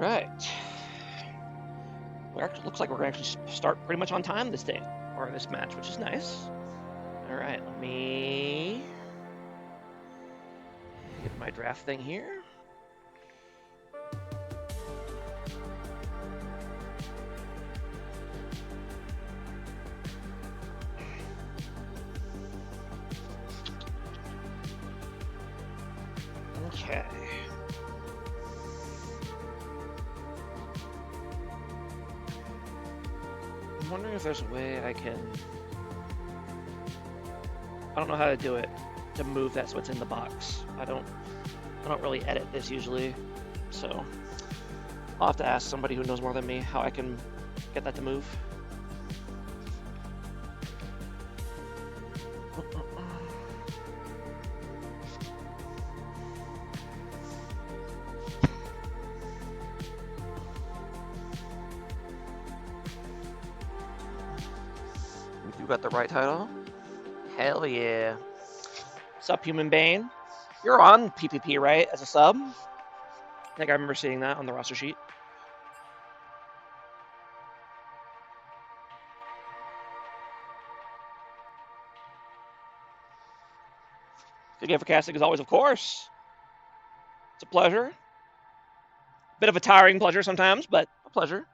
right. Looks like we're going to actually start pretty much on time this thing, or this match, which is nice. All right, let me get my draft thing here. Okay. I'm wondering if there's a way I can... I don't know how to do it to move that's what's in the box. I don't really edit this usually, so I'll have to ask somebody who knows more than me how I can get that to move. You got the right title? Hell yeah. Sup, Human Bane? You're on PPP, right? As a sub? I think I remember seeing that on the roster sheet. Good game for casting as always, of course. It's a pleasure. Bit of a tiring pleasure sometimes, but a pleasure.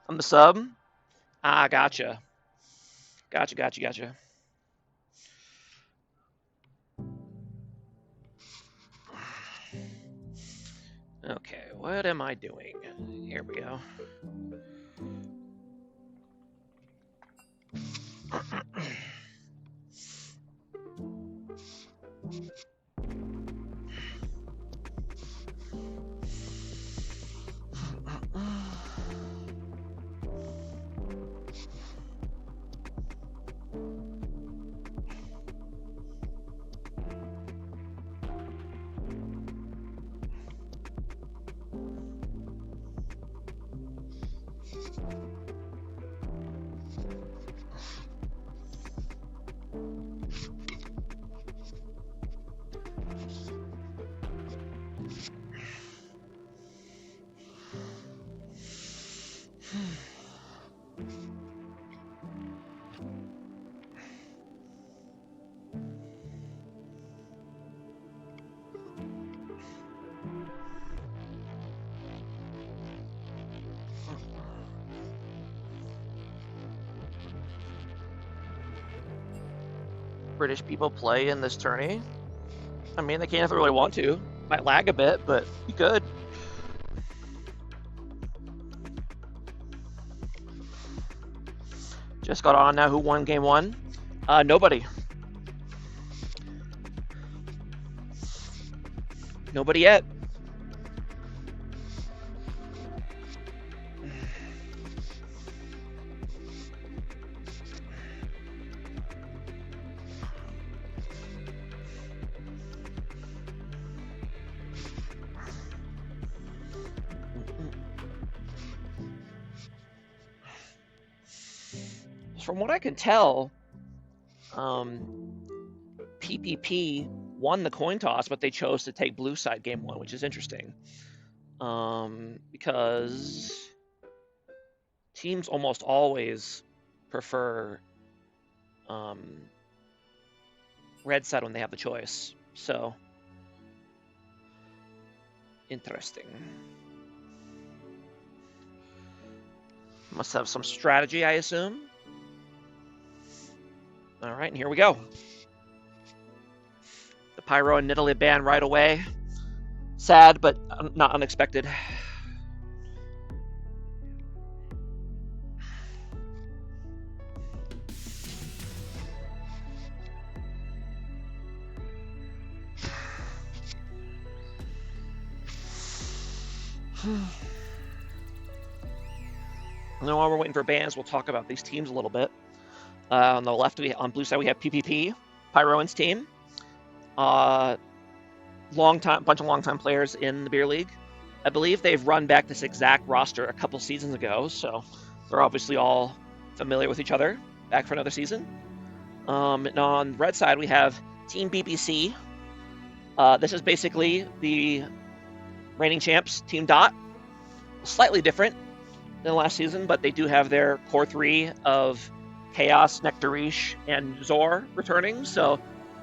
I'm the sub. Ah, gotcha. Gotcha. Okay, what am I doing? Here we go. British people play in this tourney. I mean, they can't if they really want to. Might lag a bit, but you could. Just got on now. Who won game one? Nobody. Nobody yet. From what I can tell, PPP won the coin toss, but they chose to take blue side game one, which is interesting. Because teams almost always prefer red side when they have the choice. So, interesting. Must have some strategy, I assume. All right, and here we go. The Pyro and Nidalee ban right away. Sad, but not unexpected. And then while we're waiting for bans, we'll talk about these teams a little bit. On the left, on blue side, we have PPP, Pyroan's team. Bunch of long-time players in the beer league. I believe they've run back this exact roster a couple seasons ago, so they're obviously all familiar with each other. Back for another season. And on the red side, we have Team BBC. This is basically the reigning champs, Team Dot. slightly different than last season, but they do have their core 3 of Chaos, Nectarish, and Zor returning, so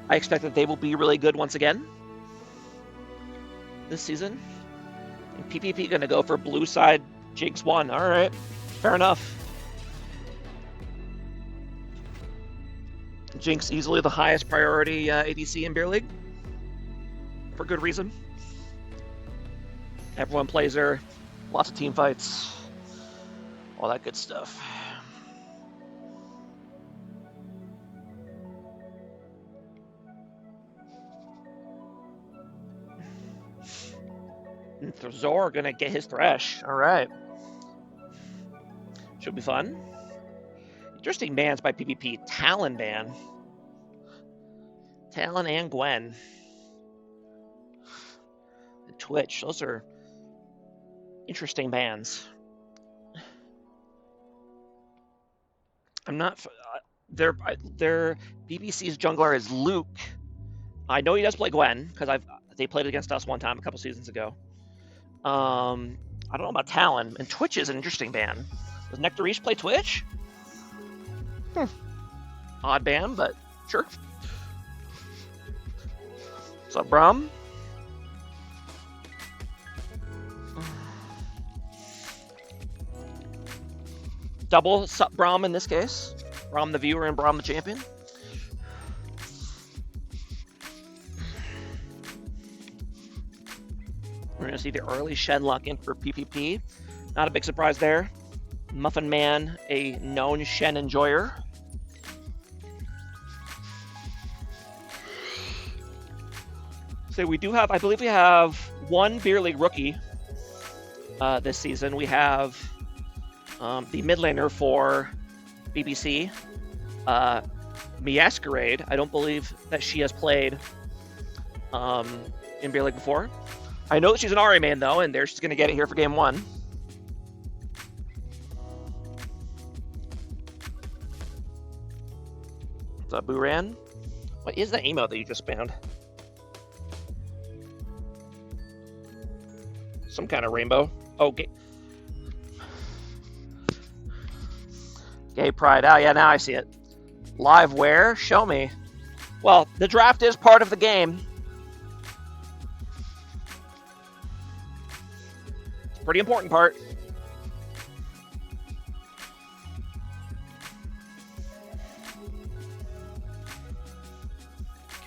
I expect that they will be really good once again this season. And PPP going to go for blue side Jinx 1. All right, fair enough. Jinx easily the highest priority ADC in Beer League, for good reason. Everyone plays her, lots of team fights, all that good stuff. And Zor gonna get his Thresh. All right, should be fun. Interesting bans by PPP. Talon ban. Talon and Gwen. And Twitch. Those are interesting bans. I'm not. Their BBC's jungler is Luke. I know he does play Gwen because they played against us one time a couple seasons ago. I don't know about Talon, and Twitch is an interesting ban. Does Nectarish play Twitch? Odd ban, but sure. What's up, Brom? Double sup Brom in this case. Brom the viewer and Brom the champion. We're going to see the early Shen lock in for PPP. Not a big surprise there. Muffin Man, a known Shen enjoyer. So we do have, I believe we have one Beer League rookie this season. We have the mid laner for BBC, Masquerade. I don't believe that she has played in Beer League before. I know that she's an Ahri main though, and she's going to get it here for game 1. What's up, Buran? What is that emote that you just spammed? Some kind of rainbow. Oh, Gay pride. Oh, yeah, now I see it. Live where? Show me. Well, the draft is part of the game. It's a pretty important part.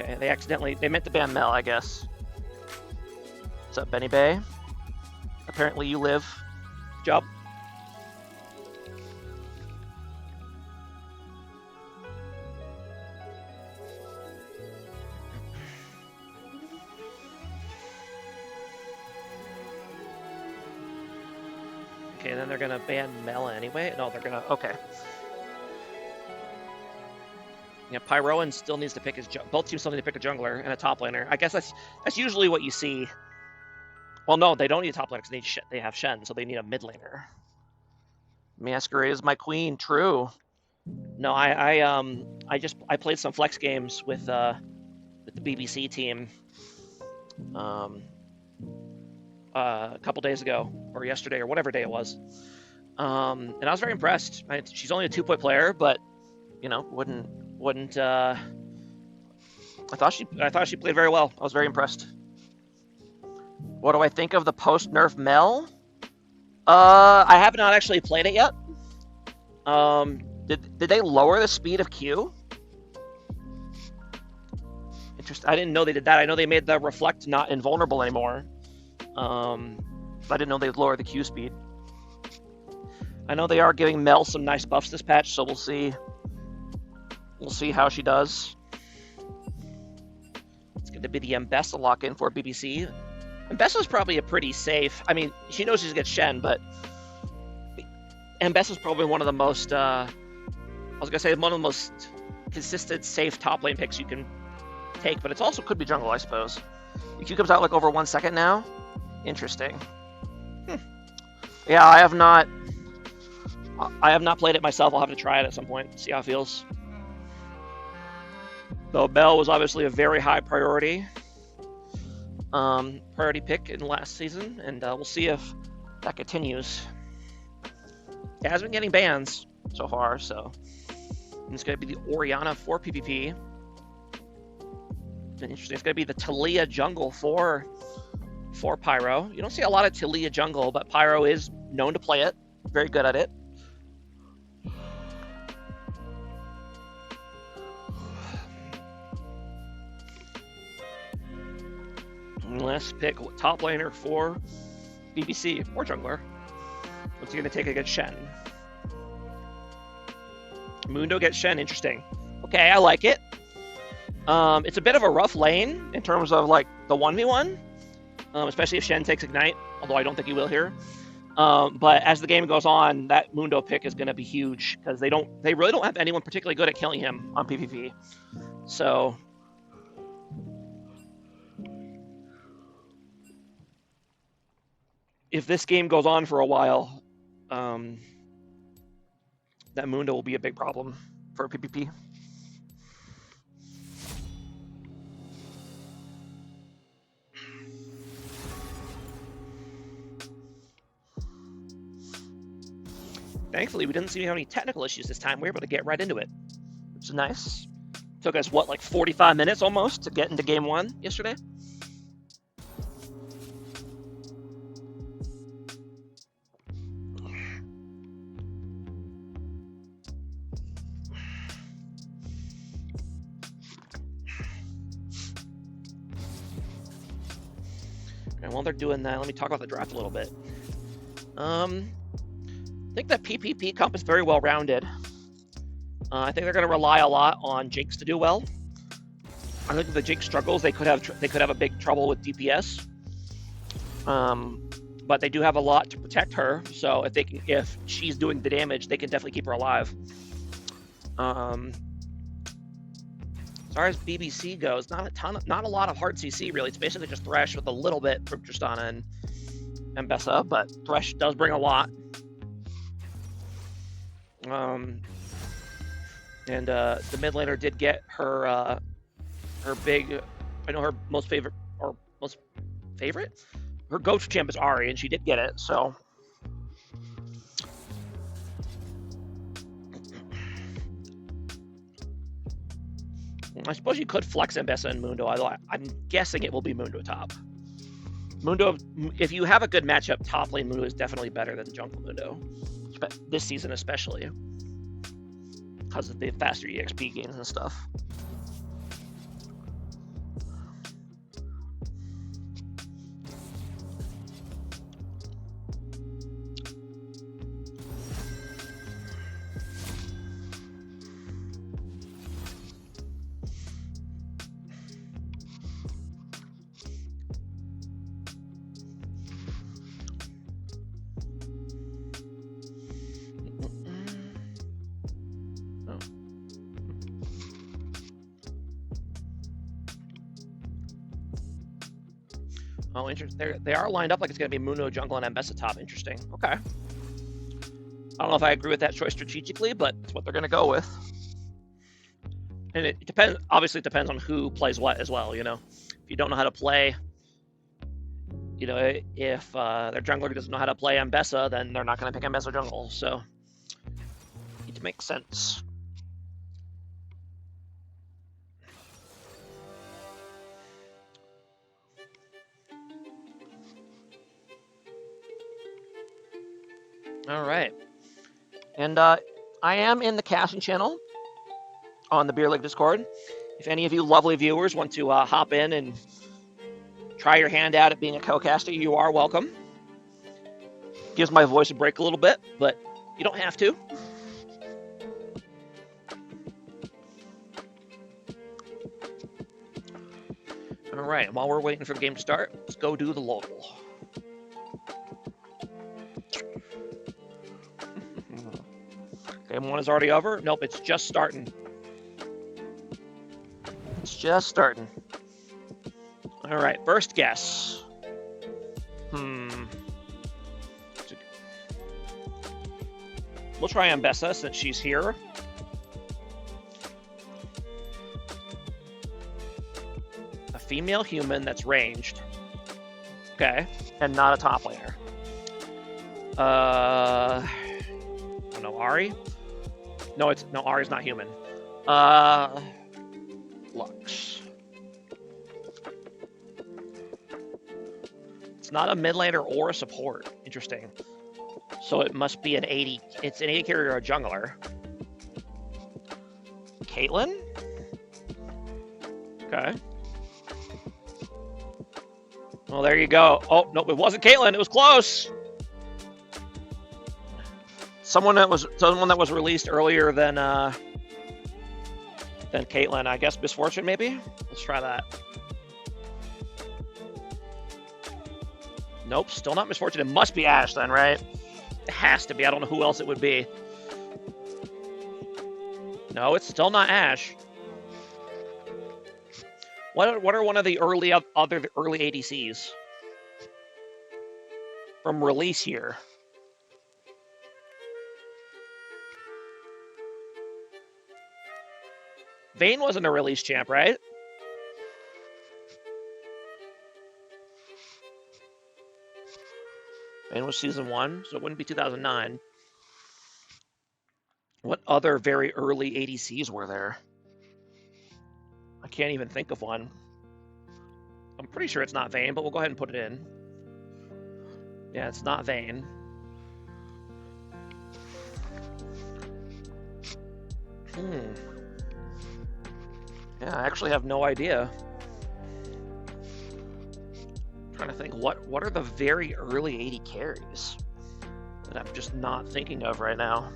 Okay, they meant to ban Mel, I guess. What's up, Benny Bay? Apparently you live. Job. Okay, then they're gonna ban Mel anyway? No, they're gonna, okay. Yeah, Pyroan still needs to pick both teams still need to pick a jungler and a top laner. I guess that's usually what you see. Well, no, they don't need a top laner because they have Shen, so they need a mid laner. Masquerade is my queen. True. No, I played some flex games with the BBC team a couple days ago or yesterday or whatever day it was, and I was very impressed. She's only a 2-point player, but you know, wouldn't. I thought she played very well. I was very impressed. What do I think of the post-nerf Mel? I have not actually played it yet. Did they lower the speed of Q? Interesting. I didn't know they did that. I know they made the Reflect not invulnerable anymore. I didn't know they'd lower the Q speed. I know they are giving Mel some nice buffs this patch, so we'll see. We'll see how she does. It's going to be the Mbessa lock-in for BBC. Mbessa's probably a pretty safe... I mean, she knows she's going to get Shen, but... Mbessa's probably one of the most... I was going to say one of the most consistent, safe top lane picks you can take, but it also could be jungle, I suppose. The Q comes out like over 1 second now. Interesting. Yeah, I have not played it myself. I'll have to try it at some point, see how it feels. Though Bell was obviously a very high priority pick in last season, and we'll see if that continues. It has been getting bans so far, so it's going to be the Orianna for PPP. Interesting. It's going to be the Taliyah jungle for Pyro. You don't see a lot of Taliyah jungle, but Pyro is known to play it. Very good at it. Let's pick top laner for BBC or jungler. What's he going to take against Shen? Mundo gets Shen. Interesting. Okay, I like it. It's a bit of a rough lane in terms of like the 1v1, especially if Shen takes Ignite, although I don't think he will here. But as the game goes on, that Mundo pick is going to be huge because they really don't have anyone particularly good at killing him on PvP. So if this game goes on for a while, that Mundo will be a big problem for PvP. Thankfully, we didn't see any technical issues this time. We were able to get right into it, which is nice. Took us, what, like 45 minutes almost to get into game 1 yesterday? And while they're doing that, let me talk about the draft a little bit. I think that PPP comp is very well rounded. I think they're going to rely a lot on Jinx to do well. I think if the Jinx struggles, they could have a big trouble with DPS. But they do have a lot to protect her, so if she's doing the damage, they can definitely keep her alive. As far as BBC goes, not a lot of hard CC really. It's basically just Thresh with a little bit from Tristana and Bessa, but Thresh does bring a lot. The mid laner did get her big, I know her most favorite, her go-to champ is Ahri, and she did get it, so. I suppose you could flex Ambessa and Mundo, although I'm guessing it will be Mundo top. Mundo, if you have a good matchup, top lane Mundo is definitely better than jungle Mundo. This season especially. Because of the faster EXP gains and stuff. Oh, interesting. They are lined up like it's going to be Mundo, jungle, and Ambessa top. Interesting. Okay. I don't know if I agree with that choice strategically, but it's what they're going to go with. And it depends. Obviously, it depends on who plays what as well. You know, if you don't know how to play, you know, if their jungler doesn't know how to play Ambessa, then they're not going to pick Ambessa jungle. So it makes sense. All right, and I am in the casting channel on the Beer League Discord. If any of you lovely viewers want to hop in and try your hand out at being a co-caster, you are welcome. Gives my voice a break a little bit, but you don't have to. All right, while we're waiting for the game to start, let's go do the local. Game 1 is already over. Nope, it's just starting. It's just starting. All right, first guess. We'll try Ambessa since she's here. A female human that's ranged. Okay, and not a top laner. Oh no, Ari? No, Ari's not human. Lux. It's not a mid laner or a support. Interesting. So it must be an 80. It's an 80 carrier or a jungler. Caitlyn? Okay. Well, there you go. Oh, no, it wasn't Caitlyn. It was close. Someone that was released earlier than Caitlyn. I guess Misfortune, maybe? Let's try that. Nope, still not Misfortune. It must be Ashe then, right? It has to be. I don't know who else it would be. No, it's still not Ashe. What are one of the early ADCs from release year? Vayne wasn't a release champ, right? Vayne was season 1, so it wouldn't be 2009. What other very early ADCs were there? I can't even think of one. I'm pretty sure it's not Vayne, but we'll go ahead and put it in. Yeah, it's not Vayne. Yeah, I actually have no idea. I'm trying to think, what are the very early 80 carries that I'm just not thinking of right now?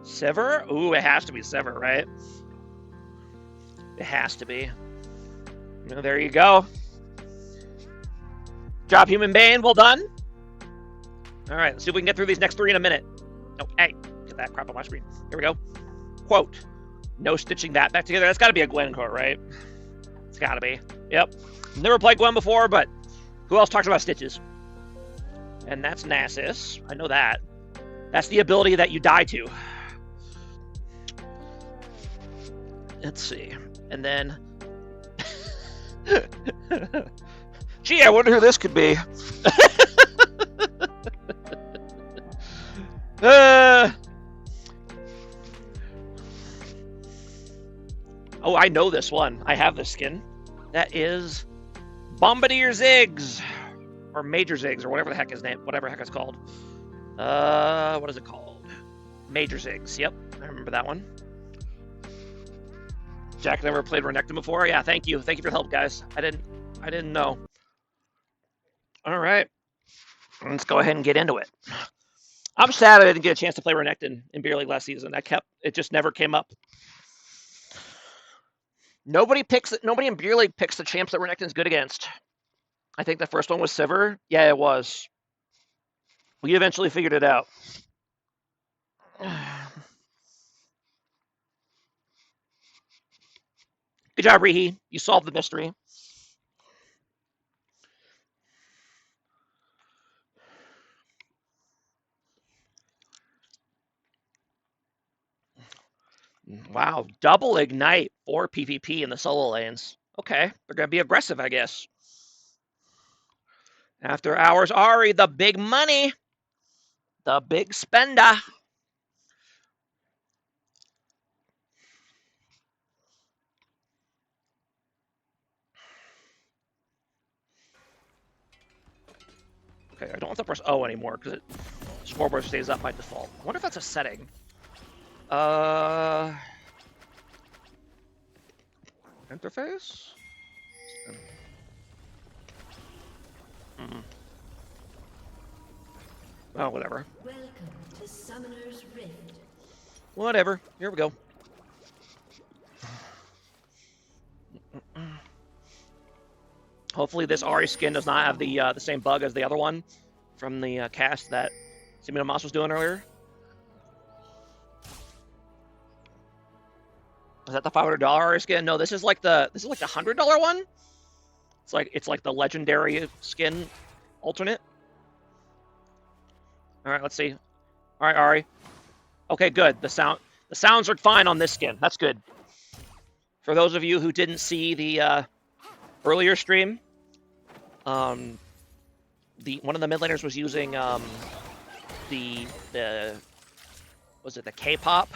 Sivir? Ooh, it has to be Sivir, right? It has to be. Well, there you go. Job, Human Bane. Well done. All right, let's see if we can get through these next 3 in a minute. Oh, hey, get that crap on my screen. Here we go. Quote, no stitching that back together. That's got to be a Gwen quote, right? It's got to be. Yep. Never played Gwen before, but who else talks about stitches? And that's Nasus. I know that. That's the ability that you die to. Let's see. And then... Gee, I wonder who this could be. Oh, I know this one. I have this skin. That is Bombardier Ziggs. Or Major Ziggs, or whatever the heck his name, whatever the heck it's called. What is it called? Major Ziggs. Yep, I remember that one. Jack never played Renekton before. Yeah, thank you. Thank you for the help, guys. I didn't know. All right. Let's go ahead and get into it. I'm sad I didn't get a chance to play Renekton in Beer League last season. It just never came up. Nobody in Beer League picks the champs that Renekton's good against. I think the first one was Sivir. Yeah, it was. We eventually figured it out. Good job, Rihi. You solved the mystery. Wow, double ignite for PPP in the solo lanes. Okay, they're going to be aggressive, I guess. After hours, Ari, the big money. The big spender. Okay, I don't have to press O anymore because scoreboard stays up by default. I wonder if that's a setting. Interface? Oh, whatever. Welcome to Summoner's Rift. Whatever. Here we go. Hopefully this Ari skin does not have the same bug as the other one from the cast that Simino Moss was doing earlier. Is that the $500 Ari skin? No, this is like the $100 one. It's like the legendary skin alternate. All right, let's see. All right, Ari. Okay, good. The sounds are fine on this skin. That's good. For those of you who didn't see the earlier stream, one of the mid laners was using the was it the K-pop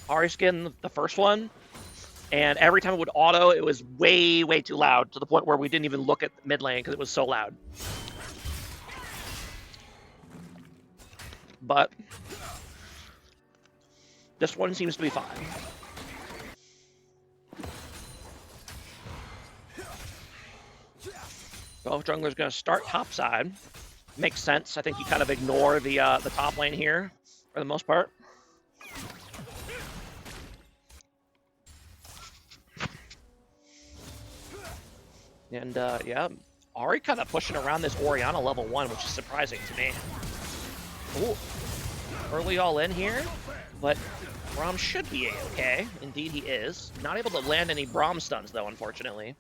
Ari skin, the first one, and every time it would auto, it was way too loud to the point where we didn't even look at mid lane because it was so loud. But this one seems to be fine. Well, jungler's going to start top side. Makes sense. I think you kind of ignore the top lane here for the most part. And yeah, Ari kind of pushing around this Orianna level 1, which is surprising to me. Ooh, early all in here, but Braum should be okay. Indeed he is. Not able to land any Braum stuns though, unfortunately.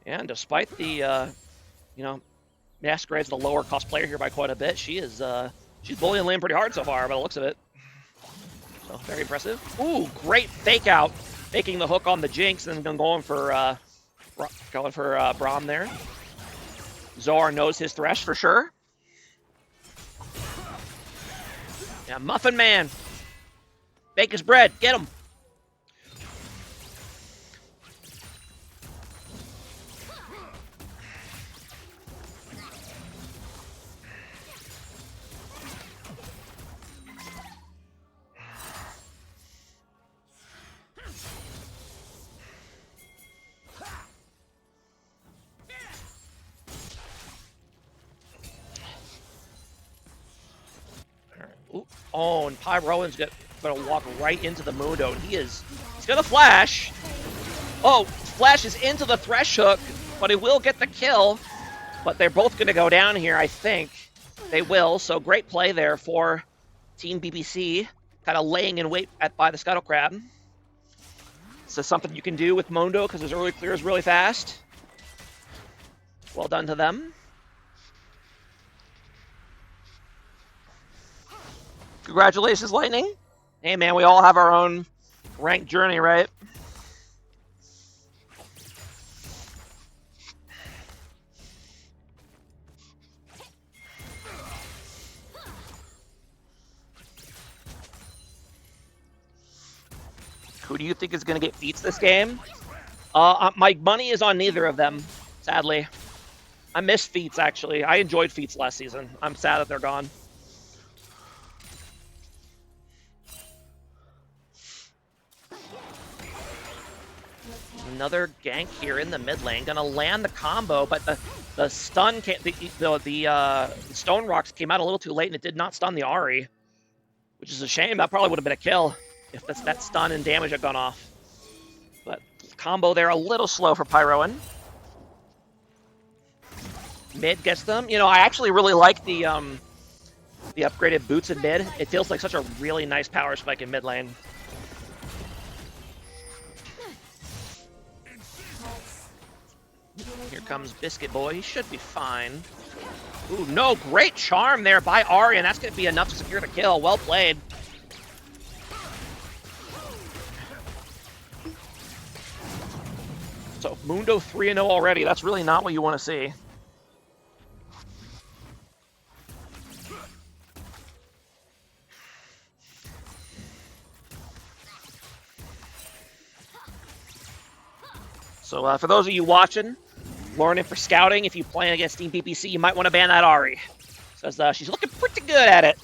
And despite the, you know, Masquerade's the lower cost player here by quite a bit, she's bullying lane pretty hard so far by the looks of it. So very impressive. Ooh, great fake out, faking the hook on the Jinx and then going for Braum there. Zohar knows his Thresh for sure. Yeah, Muffin Man. Bake his bread. Get him. Oh, and Pyrowan's gonna walk right into the Mundo, and he's gonna flash. Oh, flashes into the Thresh hook, but he will get the kill. But they're both gonna go down here, I think. They will, so great play there for Team BBC, kind of laying in wait by the Scuttle Crab. This is something you can do with Mundo because his early clear is really fast. Well done to them. Congratulations, Lightning. Hey, man, we all have our own ranked journey, right? Who do you think is going to get feats this game? My money is on neither of them, sadly. I missed feats, actually. I enjoyed feats last season. I'm sad that they're gone. Another gank here in the mid lane, gonna land the combo, but the stun can't. The stone rocks came out a little too late, and it did not stun the Ahri, which is a shame. That probably would have been a kill if that stun and damage had gone off. But combo there a little slow for Pyroan. Mid gets them. You know, I actually really like the upgraded boots in mid. It feels like such a really nice power spike in mid lane. Here comes Biscuit Boy. He should be fine. Ooh, no, great charm there by Ahri, and that's going to be enough to secure the kill. Well played. So, Mundo 3-0 already. That's really not what you want to see. So, for those of you watching, learning for scouting, if you play against Team PPC, you might want to ban that Ahri. Says she's looking pretty good at it.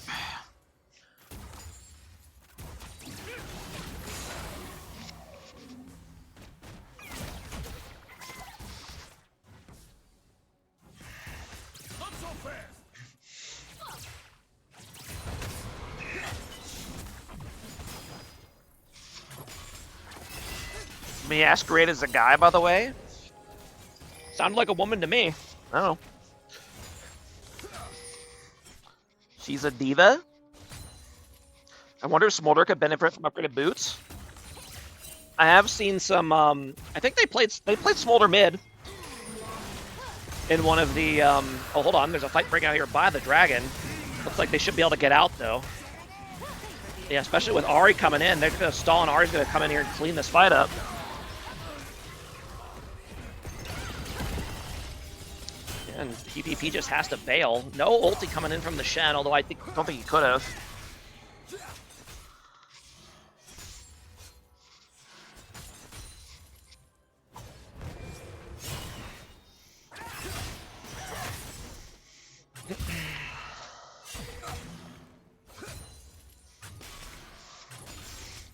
Masquerade is a guy, by the way. Sounded like a woman to me. I don't know. She's a diva. I wonder if Smolder could benefit from upgraded boots. I have seen some. I think they played Smolder mid in one of the, oh, hold on, there's a fight breaking out here by the dragon. Looks like they should be able to get out, though. Yeah, especially with Ahri coming in. They're going to stall, and Ahri's going to come in here and clean this fight up. And PPP just has to bail. No ulti coming in from the Shen, although I don't think he could have.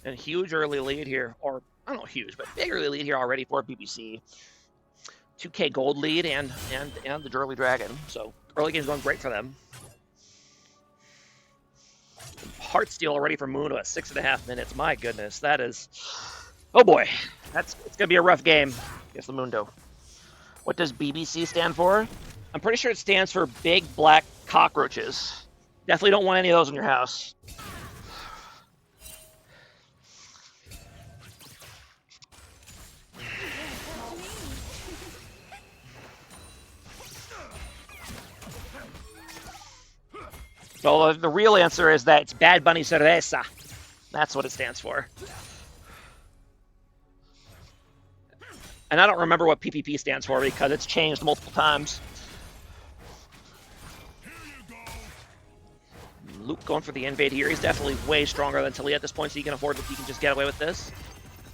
And huge early lead here, or I don't know huge, but big early lead here already for BBC. 2K gold lead and the Early Dragon, so early game's going great for them. Heartsteel already for Mundo at 6.5 minutes. My goodness, that is, oh boy, it's gonna be a rough game against the Mundo. What does BBC stand for? I'm pretty sure it stands for Big Black Cockroaches. Definitely don't want any of those in your house. So the real answer is that it's Bad Bunny Cerveza. That's what it stands for. And I don't remember what PPP stands for because it's changed multiple times. Luke going for the invade here. He's definitely way stronger than Talia at this point, so he can afford, he can just get away with this.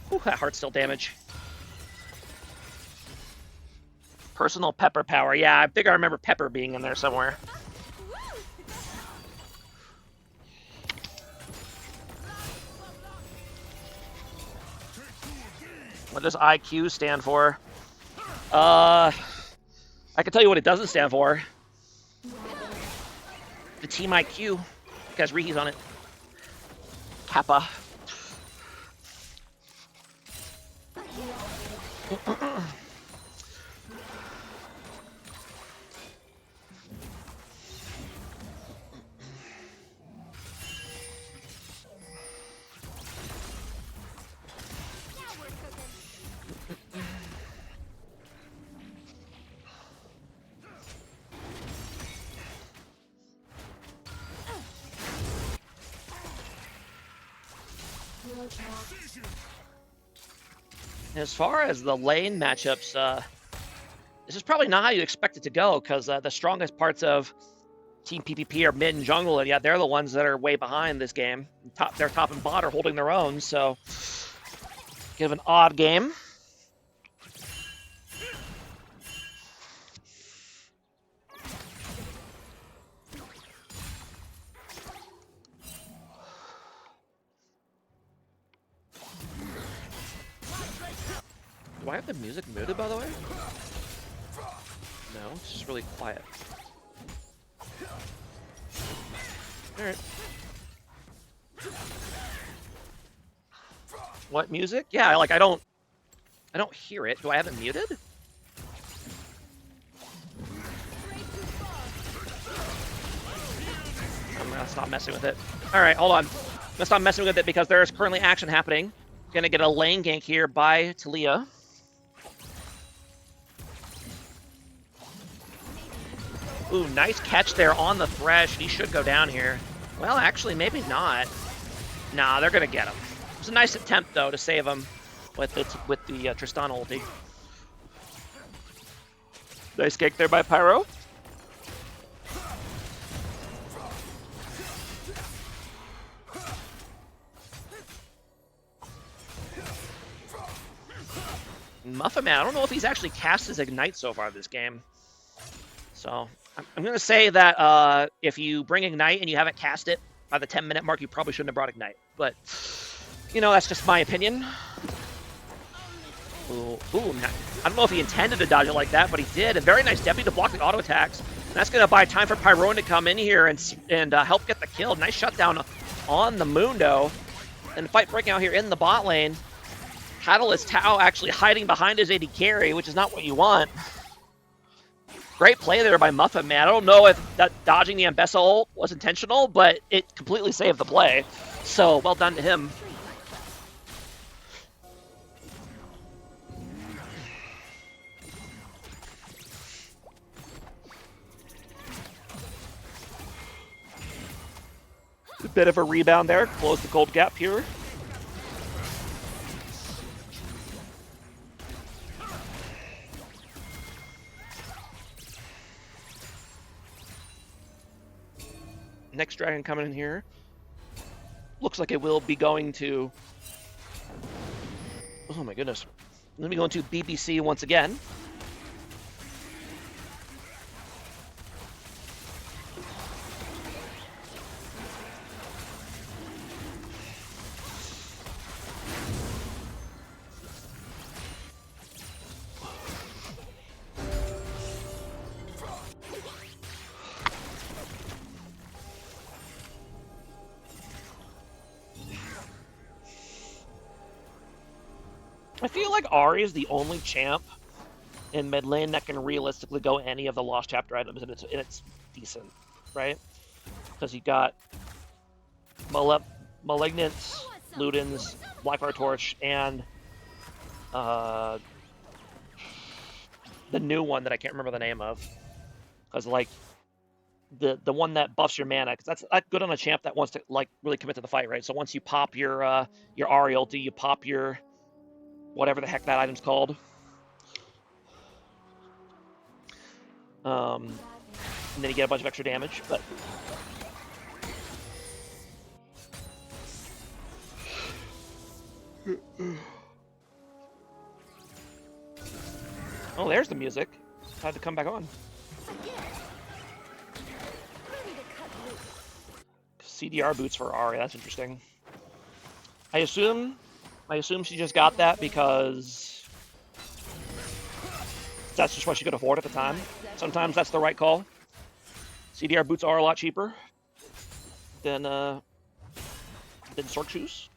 Whew, that Heartsteel damage. Personal Pepper power. Yeah, I think I remember Pepper being in there somewhere. What does IQ stand for? I can tell you what it doesn't stand for. The Team IQ. It has Rihis on it. Kappa. As far as the lane matchups, this is probably not how you expect it to go, because the strongest parts of Team PPP are mid and jungle, and yeah, they're the ones that are way behind this game. Their top and bot are holding their own, so kind of an odd game. Do I have the music muted, by the way? No, it's just really quiet. Alright. What music? Yeah, like I don't hear it. Do I have it muted? I'm gonna stop messing with it. Alright, hold on. I'm gonna stop messing with it because there is currently action happening. Gonna get a lane gank here by Talia. Ooh, nice catch there on the Thresh. He should go down here. Well, actually, maybe not. Nah, they're gonna get him. It was a nice attempt, though, to save him with the Tristan ulti. Nice gank there by Pyro. Muffin Man, I don't know if he's actually cast his Ignite so far this game. So I'm going to say that if you bring Ignite and you haven't cast it by the 10-minute mark, you probably shouldn't have brought Ignite. But, you know, that's just my opinion. Ooh, I don't know if he intended to dodge it like that, but he did. A very nice deputy to block the auto attacks. And that's going to buy time for Pyron to come in here and help get the kill. Nice shutdown on the Mundo. And fight breaking out here in the bot lane. Catalyst Tau actually hiding behind his AD carry, which is not what you want. Great play there by Muffin Man. I don't know if that dodging the Ambessa ult was intentional, but it completely saved the play. So, well done to him. Bit of a rebound there. Close the gold gap here. Next dragon coming in here. Looks like it will be going to... Oh my goodness. Let me go into BBC once again. I feel like Ahri is the only champ in mid lane that can realistically go any of the Lost Chapter items, and it's decent, right? Because you got Malignance, Ludens, Blackfire Torch, and the new one that I can't remember the name of. Because like the one that buffs your mana, because that's good on a champ that wants to like really commit to the fight, right? So once you pop your Ahri ulti, you pop your whatever the heck that item's called. And then you get a bunch of extra damage, but... Oh, there's the music. Had to come back on. CDR boots for Ahri, that's interesting. I assume she just got that because that's just what she could afford at the time. Sometimes that's the right call. CDR boots are a lot cheaper than Sork shoes.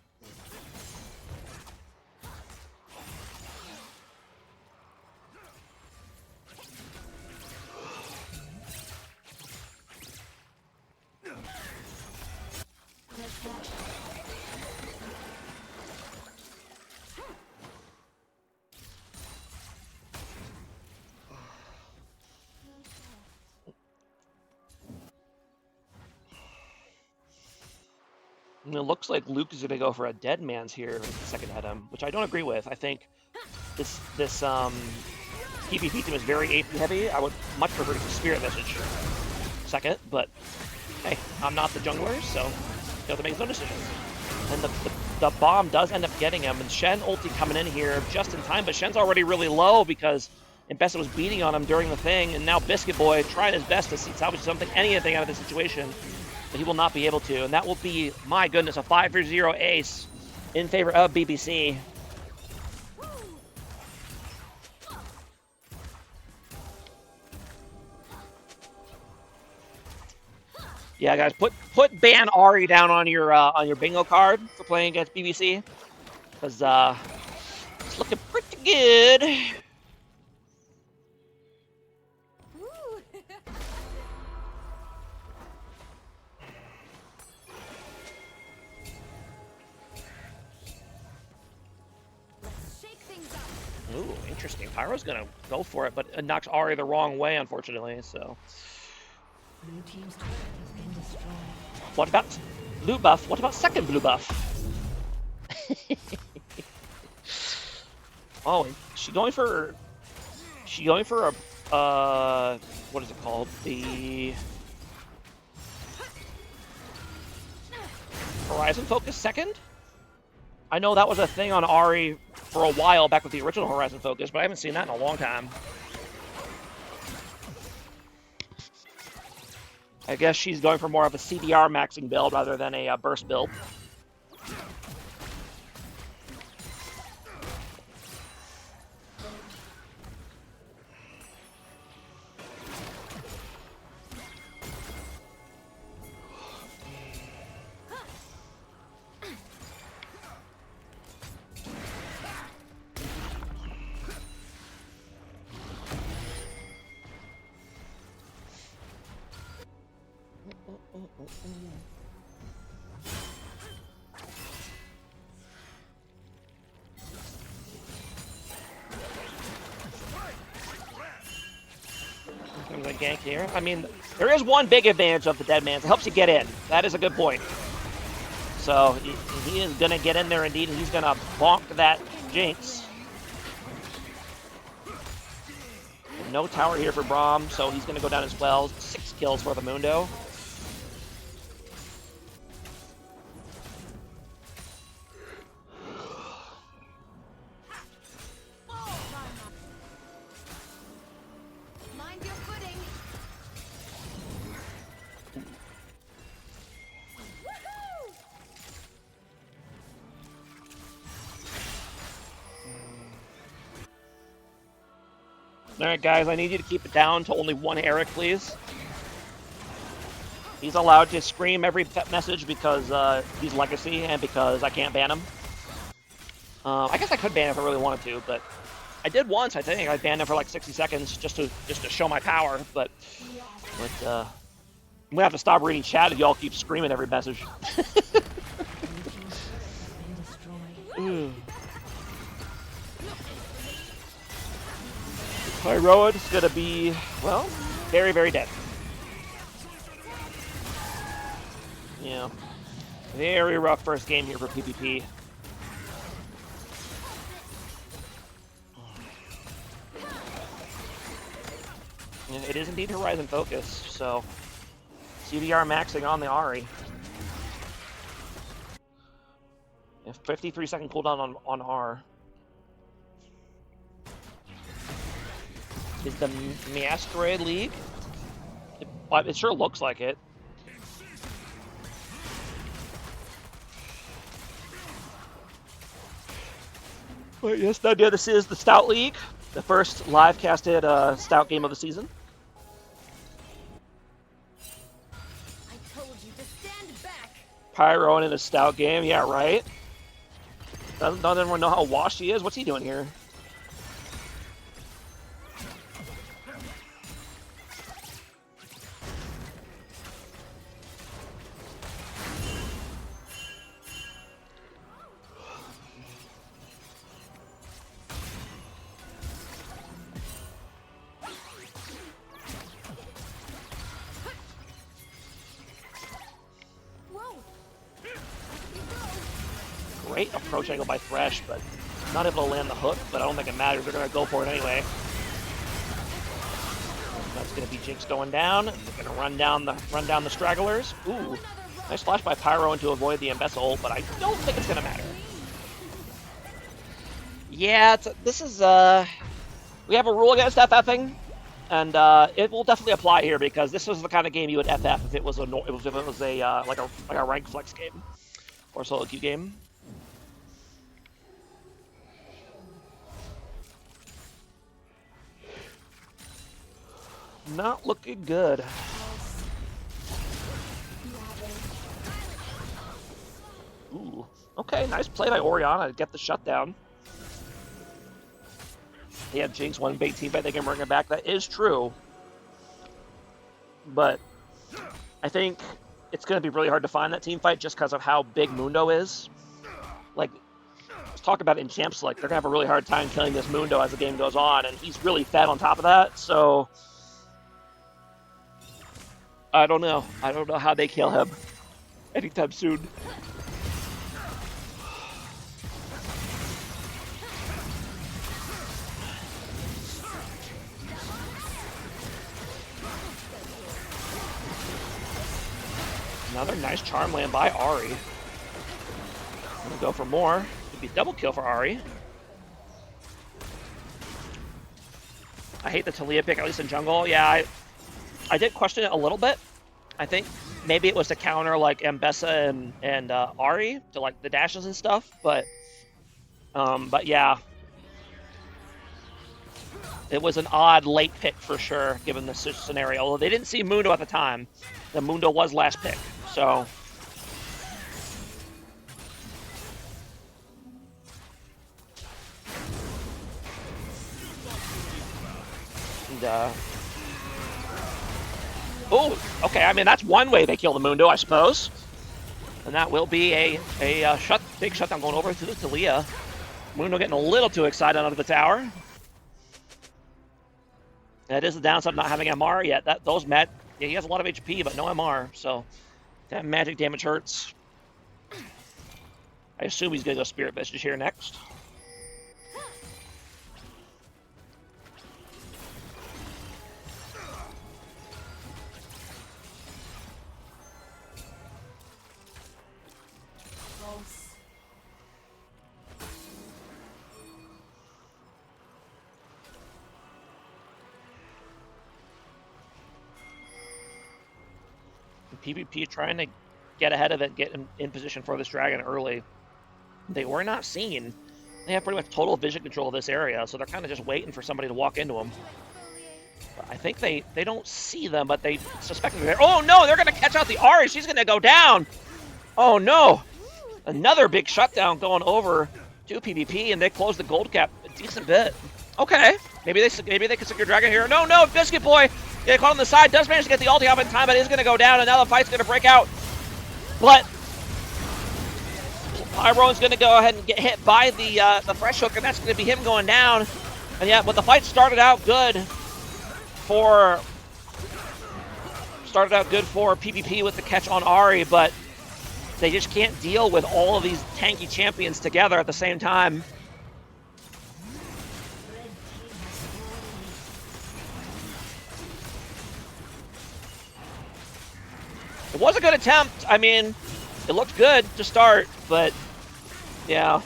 And it looks like Luke is going to go for a dead man's here second item, which I don't agree with. I think this PPP team is very AP heavy. I would much prefer to Spirit Message second, but hey, I'm not the jungler, so you have to make his own decision. And the bomb does end up getting him, and Shen ulti coming in here just in time, but Shen's already really low because Imbessa was beating on him during the thing, and now Biscuit Boy trying his best to salvage anything out of this situation. But he will not be able to, and that will be, my goodness, a 5-0 ace in favor of BBC. Yeah, guys, put ban Ahri down on your bingo card for playing against BBC, because it's looking pretty good. Ooh, interesting. Pyro's gonna go for it, but it knocks Ahri the wrong way, unfortunately, so. Blue team's turret has been destroyed. What about blue buff? What about second blue buff? Oh, she going for a what is it called? The Horizon Focus second? I know that was a thing on Ahri for a while back with the original Horizon Focus, but I haven't seen that in a long time. I guess she's going for more of a CDR maxing build rather than a burst build. Comes a gank here. I mean, there is one big advantage of the Dead Man's. It helps you get in. That is a good point. So he is going to get in there indeed, and he's going to bonk that Jinx. No tower here for Braum, so he's going to go down as well. 6 kills for the Mundo. Mind your footing. Woohoo! Alright guys, I need you to keep it down to only 1 Eric, please. He's allowed to scream every message because he's Legacy and because I can't ban him. I guess I could ban him if I really wanted to, but I did once, I think. I banned him for like 60 seconds just to show my power, but I'm gonna have to stop reading chat if y'all keep screaming every message. Pyroid is gonna be, well, very, very dead. Yeah. Very rough first game here for PPP. Yeah, it is indeed Horizon Focus, so CDR maxing on the Ahri. 53-second cooldown on R. Is the Masquerade League? It sure looks like it. But yes, no, yeah, this is the Stout League, the first live casted Stout game of the season. I told you to stand back. Pyro in a Stout game, yeah, right? Doesn't everyone know how washed he is? What's he doing here? Great approach angle by Thresh, but not able to land the hook, but I don't think it matters. They're going to go for it anyway. That's going to be Jinx going down. They're going to run down the stragglers. Ooh, nice flash by Pyro to avoid the Embezzle, but I don't think it's going to matter. Yeah, this is, we have a rule against FFing, and it will definitely apply here because this was the kind of game you would FF if it was a like a rank flex game or solo queue game. Not looking good. Ooh. Okay, nice play by Orianna to get the shutdown. They have Jinx, one big team fight, they can bring it back. That is true. But I think it's going to be really hard to find that team fight just because of how big Mundo is. Like, let's talk about it in Champs, like, they're going to have a really hard time killing this Mundo as the game goes on, and he's really fed on top of that, so I don't know. I don't know how they kill him anytime soon. Another nice charm land by Ahri. I'm gonna go for more. Could be double kill for Ahri. I hate the Talia pick, at least in jungle. Yeah, I did question it a little bit. I think maybe it was to counter like Mbessa and Ahri to like the dashes and stuff, but yeah, it was an odd late pick for sure given this scenario. Although they didn't see Mundo at the time, the Mundo was last pick, so. And, oh, okay. I mean, that's one way they kill the Mundo, I suppose. And that will be a big shutdown going over to Talia. Mundo getting a little too excited under the tower. That is the downside of not having MR yet. Yeah, he has a lot of HP, but no MR, so that magic damage hurts. I assume he's going to go Spirit Vestige here next. PPP trying to get ahead of it, get in position for this dragon early. They were not seen. They have pretty much total vision control of this area, so they're kind of just waiting for somebody to walk into them. But I think they don't see them, but they suspect they're there. Oh no, they're going to catch out the Ari. She's going to go down. Oh no. Another big shutdown going over to PPP, and they close the gold cap a decent bit. Okay, maybe they can secure dragon here. No, Biscuit Boy get caught on the side, does manage to get the ulti off in time, but is going to go down, and now the fight's going to break out. But Pyro's going to go ahead and get hit by the fresh hook, and that's going to be him going down. And yeah, but the fight started out good for PPP with the catch on Ari, but they just can't deal with all of these tanky champions together at the same time. It was a good attempt. I mean, it looked good to start, but yeah.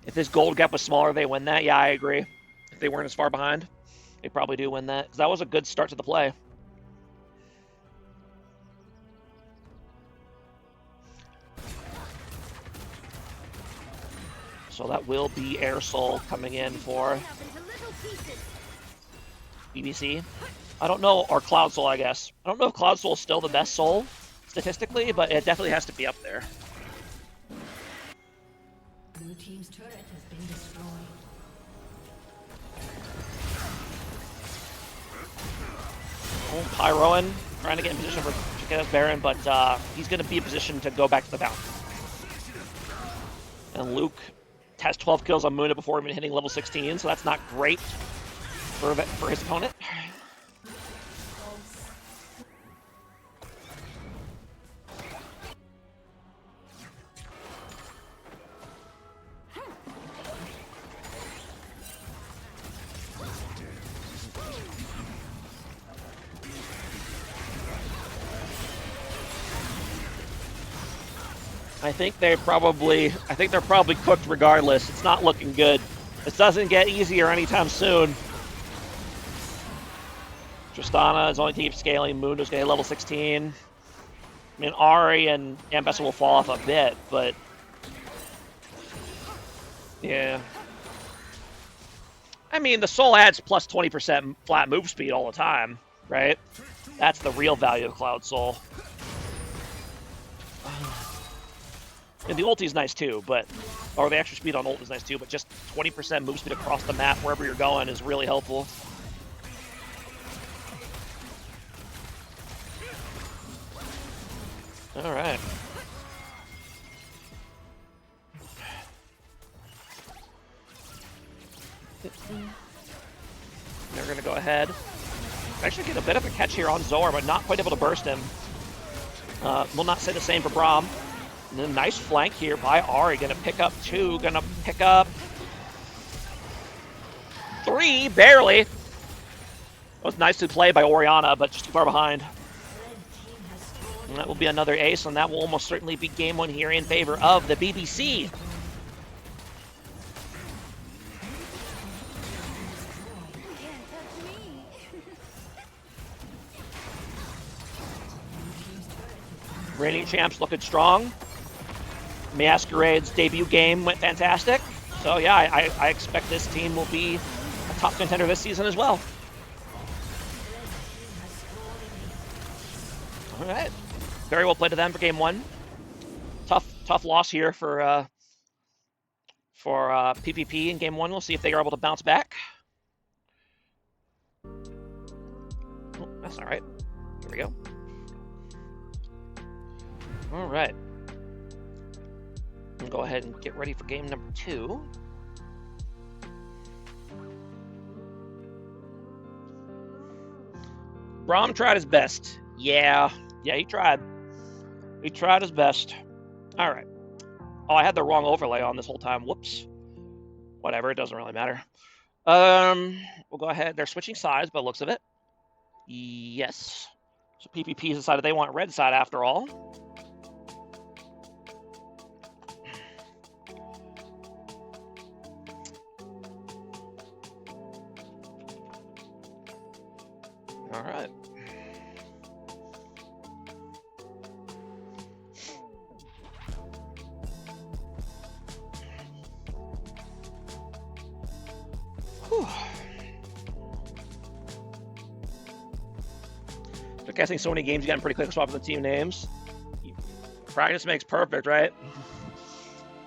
If this gold gap was smaller, they win that. Yeah, I agree. If they weren't as far behind, they probably do win that. Because that was a good start to the play. So that will be Air Soul coming in for BBC. I don't know, or Cloud Soul, I guess. I don't know if Cloud Soul is still the best soul, statistically, but it definitely has to be up there. Blue team's turret has been destroyed. Oh, Pyroan trying to get in position for Chiquita's Baron, but he's going to be in position to go back to the bounty. And Luke has 12 kills on Muna before even hitting level 16, so that's not great for his opponent. I think they're probably cooked regardless. It's not looking good. This doesn't get easier anytime soon. Tristana is only keep scaling. Mundo's gonna hit level 16. I mean, Ari and Ambessa will fall off a bit, but yeah. I mean, the Soul adds plus 20% flat move speed all the time, right? That's the real value of Cloud Soul. And the ulti is nice too, or the extra speed on ult is nice too, but just 20% move speed across the map wherever you're going is really helpful. All right. They're going to go ahead. Actually get a bit of a catch here on Zor, but not quite able to burst him. Will not say the same for Braum. And then nice flank here by Ari. Gonna pick up 2, gonna pick up 3, barely. It was nice to play by Orianna, but just too far behind. And that will be another ace, and that will almost certainly be game 1 here in favor of the BBC. Reigning champs looking strong. Masquerade's debut game went fantastic. So yeah, I expect this team will be a top contender this season as well. All right, very well played to them for game 1. Tough loss here for PPP in game 1. We'll see if they are able to bounce back. Oh, that's all right. Here we go. All right. We'll go ahead and get ready for game number 2. Braum tried his best. Yeah, he tried. He tried his best. All right. Oh, I had the wrong overlay on this whole time. Whoops. Whatever, it doesn't really matter. We'll go ahead. They're switching sides by the looks of it. Yes. So PPP decided they want red side after all. All right. Whew. So guessing so many games, you got pretty quick swap the team names. Practice makes perfect, right?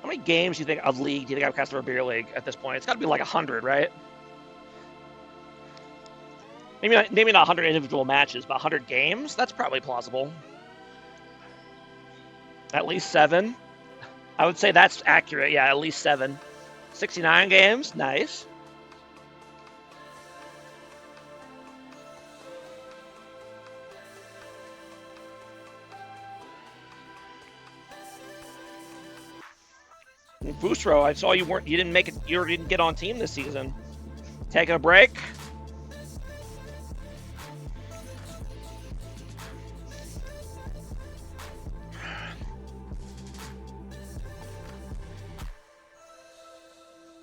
How many games do you think of league do you think I've cast for a beer league at this point? It's got to be like 100, right? Maybe not 100 individual matches, but 100 games? That's probably plausible. At least 7. I would say that's accurate. Yeah, at least 7. 69 games? Nice. Fusro, I saw you didn't make it. You didn't get on team this season. Taking a break.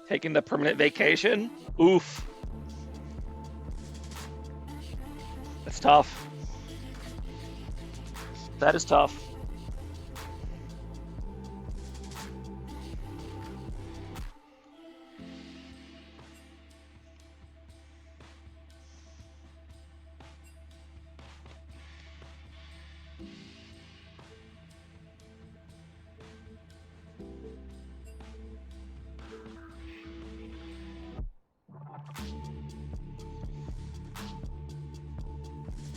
Taking the permanent vacation. Oof. That's tough. That is tough.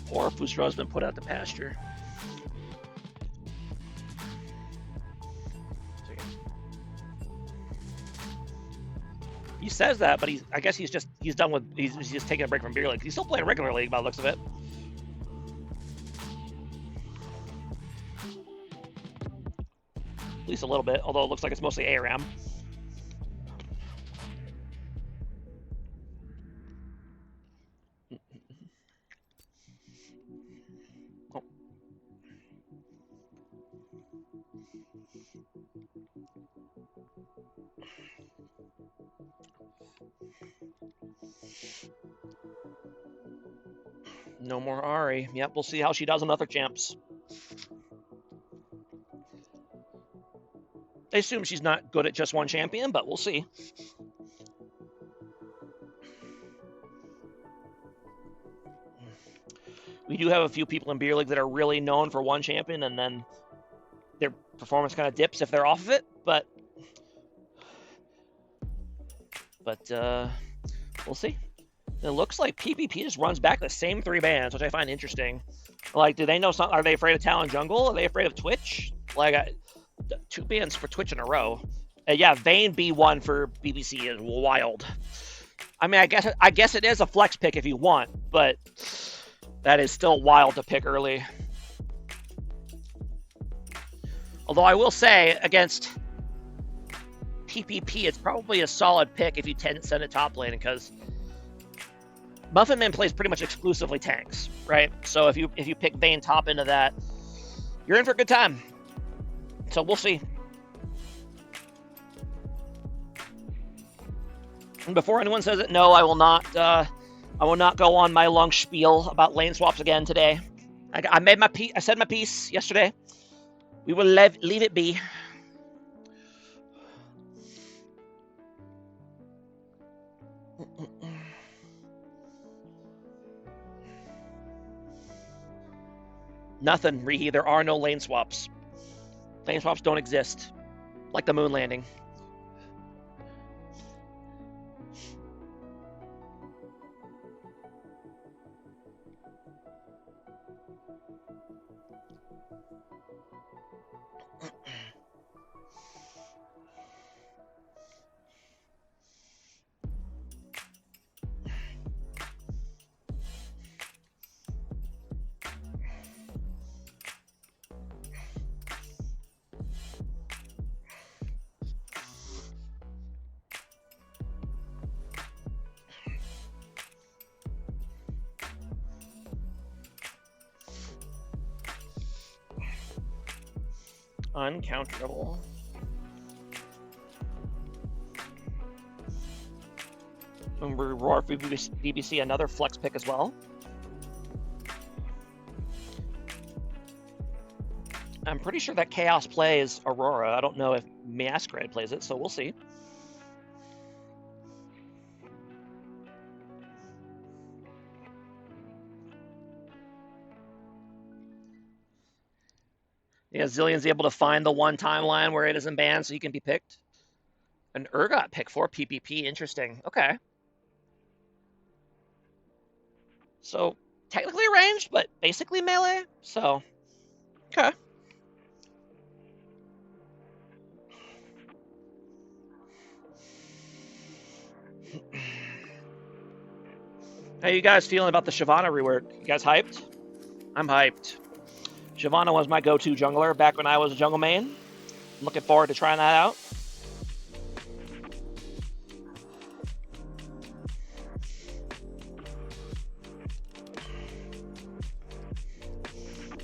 Poor Fusro's been put out to pasture. He says that, but I guess he's just taking a break from beer league. He's still playing regular league by the looks of it. At least a little bit, although it looks like it's mostly ARAM. Oh. No more Ari. Yep, we'll see how she does in other champs. I assume she's not good at just one champion, but we'll see. We do have a few people in beer league that are really known for one champion, and then their performance kind of dips if they're off of it. But we'll see. It looks like PPP just runs back the same 3 bans, which I find interesting. Like, do they know something? Are they afraid of Talon Jungle? Are they afraid of Twitch? Like, 2 bans for Twitch in a row. Yeah, Vayne B1 for BBC is wild. I mean, I guess it is a flex pick if you want, but that is still wild to pick early. Although I will say, against PPP, it's probably a solid pick if you send it top lane, because Muffin Man plays pretty much exclusively tanks, right? So if you pick Vayne top into that, you're in for a good time. So we'll see. And before anyone says it, no, I will not go on my long spiel about lane swaps again today. I made my piece. I said my piece yesterday. We will leave it be. Nothing, Rihi. There are no lane swaps. Lane swaps don't exist. Like the moon landing. Uncounterable. And we're Roar for BBC, another flex pick as well. I'm pretty sure that Chaos plays Aurora. I don't know if Masquerade plays it, so we'll see. Yeah, Zillion's able to find the one timeline where it isn't banned so he can be picked. An Urgot pick for PPP. Interesting. Okay. So, technically ranged, but basically melee. So, okay. How you guys feeling about the Shyvana rework? You guys hyped? I'm hyped. Shyvana was my go-to jungler back when I was a jungle main. Looking forward to trying that out.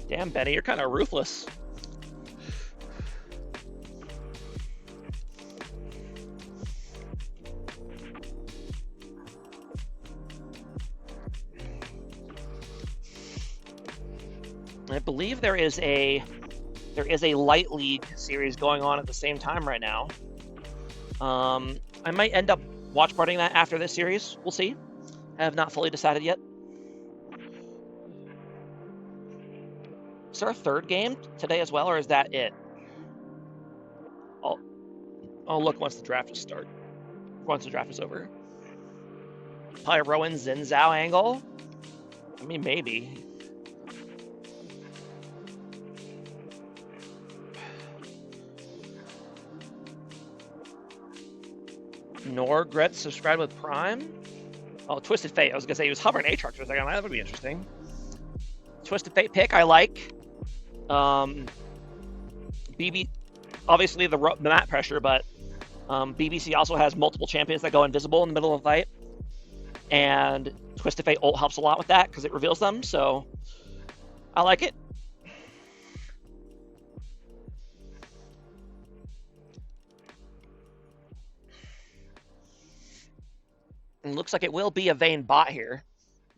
Damn, Benny, you're kind of ruthless. I believe there is a Light League series going on at the same time right now. I might end up watch partying that after this series. We'll see. I have not fully decided yet. Is there a third game today as well, or is that it? I'll look once the draft is once the draft is over. Pyro and Xin Zhao angle? I mean, maybe. Norgret subscribed with Prime. Oh, Twisted Fate. I was gonna say he was hovering Aatrox for a second. That would be interesting. Twisted Fate pick, I like. BB, obviously the map pressure, but BBC also has multiple champions that go invisible in the middle of the fight, and Twisted Fate ult helps a lot with that because it reveals them. So I like it. And looks like it will be a Vayne bot here.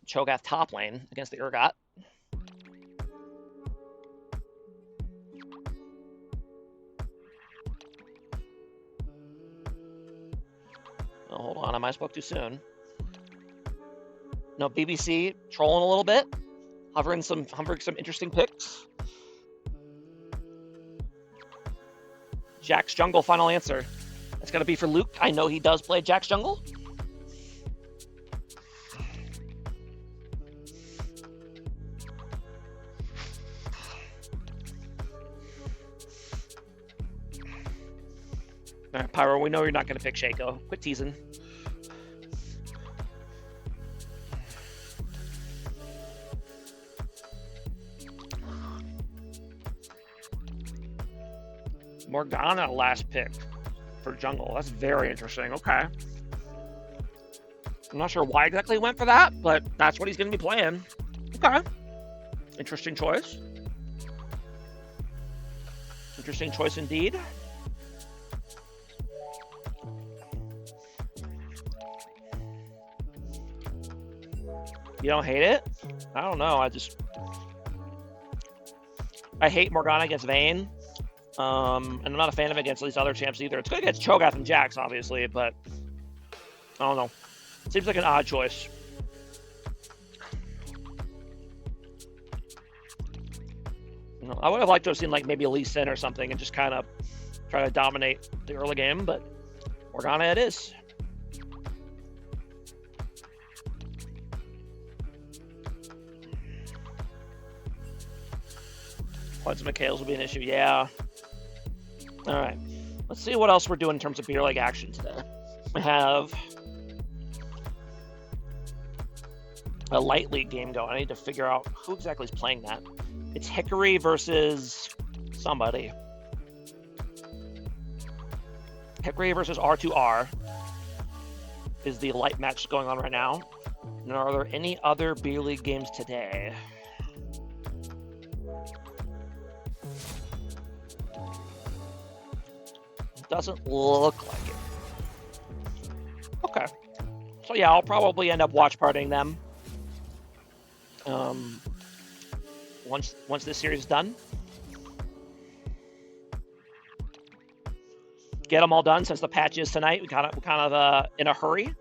Cho'Gath top lane against the Urgot. Oh, hold on, I might have spoke too soon. No, BBC trolling a little bit, hovering some interesting picks. Jack's jungle final answer. That's gonna be for Luke. I know he does play Jack's jungle. All right, Pyro, we know you're not going to pick Shaco. Quit teasing. Morgana last pick for jungle. That's very interesting. Okay. I'm not sure why exactly he went for that, but that's what he's going to be playing. Okay. Interesting choice. Interesting choice indeed. You don't hate it? I don't know. I hate Morgana against Vayne. And I'm not a fan of it against these other champs either. It's good against Cho'Gath and Jax, obviously, but I don't know. It seems like an odd choice. You know, I would have liked to have seen like maybe a Lee Sin or something and just kind of try to dominate the early game, but Morgana it is. Points of Mikhail's will be an issue, yeah. All right, let's see what else we're doing in terms of beer league action today. We have a Light League game going. I need to figure out who exactly is playing that. It's Hickory versus somebody. Hickory versus R2R is the light match going on right now. And are there any other beer league games today? Doesn't look like it. Okay. So yeah, I'll probably end up watch partying them. Once this series is done. Get them all done since the patch is tonight. We're kind of in a hurry.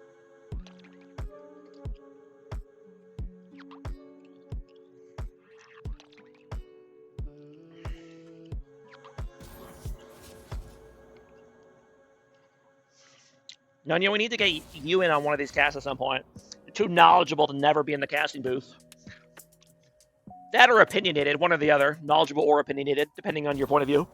Nunya, we need to get you in on one of these casts at some point. You're too knowledgeable to never be in the casting booth. That or opinionated, one or the other. Knowledgeable or opinionated, depending on your point of view.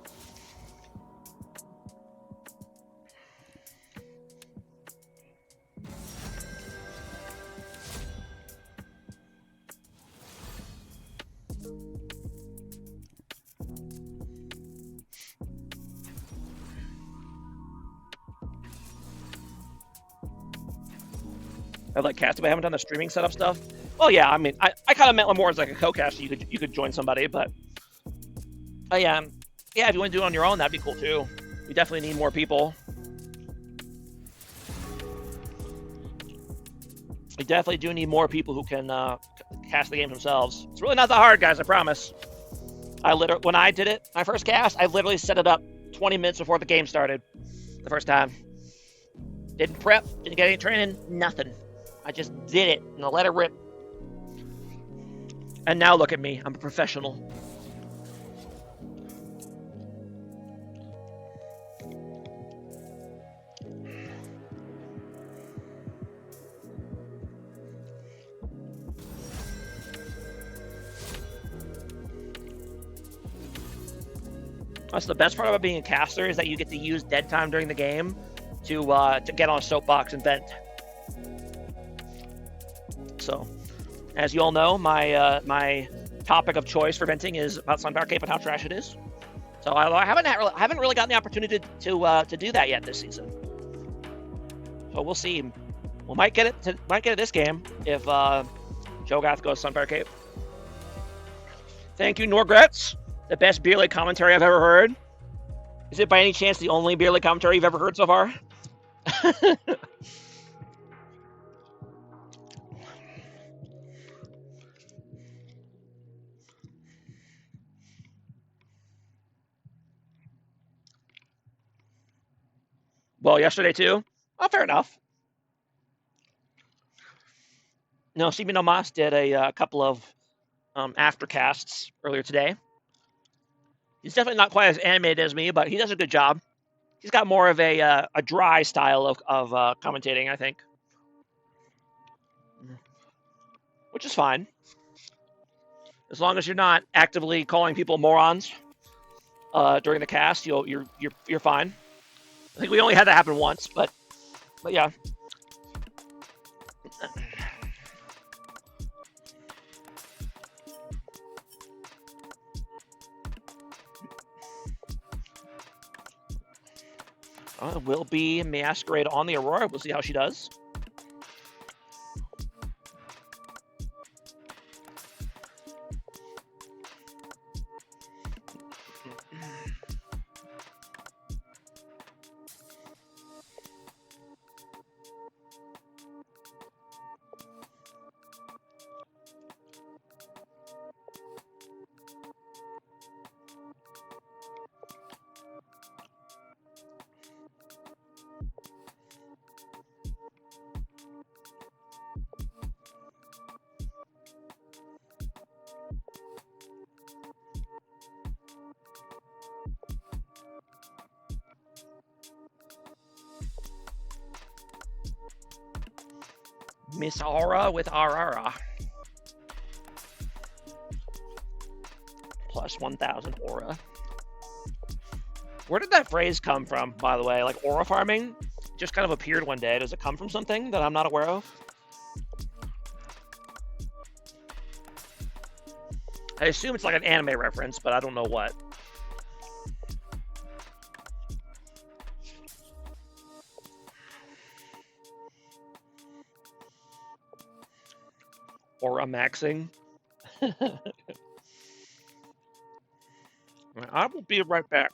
I've like casted, but I haven't done the streaming setup stuff. Well, yeah, I mean, I kind of meant more as like a co-caster. You could join somebody, but yeah, if you want to do it on your own, that'd be cool too. We definitely need more people. We definitely do need more people who can cast the game themselves. It's really not that hard, guys. I promise. When I did it, my first cast, I literally set it up 20 minutes before the game started. The first time, didn't prep, didn't get any training, nothing. I just did it and I let it rip. And now look at me, I'm a professional. That's the best part about being a caster, is that you get to use dead time during the game to get on a soapbox and vent. So, as you all know, my topic of choice for venting is about Sunfire Cape and how trash it is. So I haven't really gotten the opportunity to do that yet this season. So we'll see. We might get it this game if Cho'Gath goes Sunfire Cape. Thank you, Norgrets. The best beer league commentary I've ever heard. Is it by any chance the only beer league commentary you've ever heard so far? Well, yesterday too. Oh, fair enough. No, CB Nomas did a couple of aftercasts earlier today. He's definitely not quite as animated as me, but he does a good job. He's got more of a dry style of commentating, I think, which is fine, as long as you're not actively calling people morons during the cast. You're fine. I think we only had that happen once, but yeah. Will be Masquerade on the Aurora. We'll see how she does. Miss Aura with Aurora. Plus 1,000 aura. Where did that phrase come from, by the way? Like, aura farming just kind of appeared one day. Does it come from something that I'm not aware of? I assume it's like an anime reference, but I don't know what. Aura maxing. I will be right back.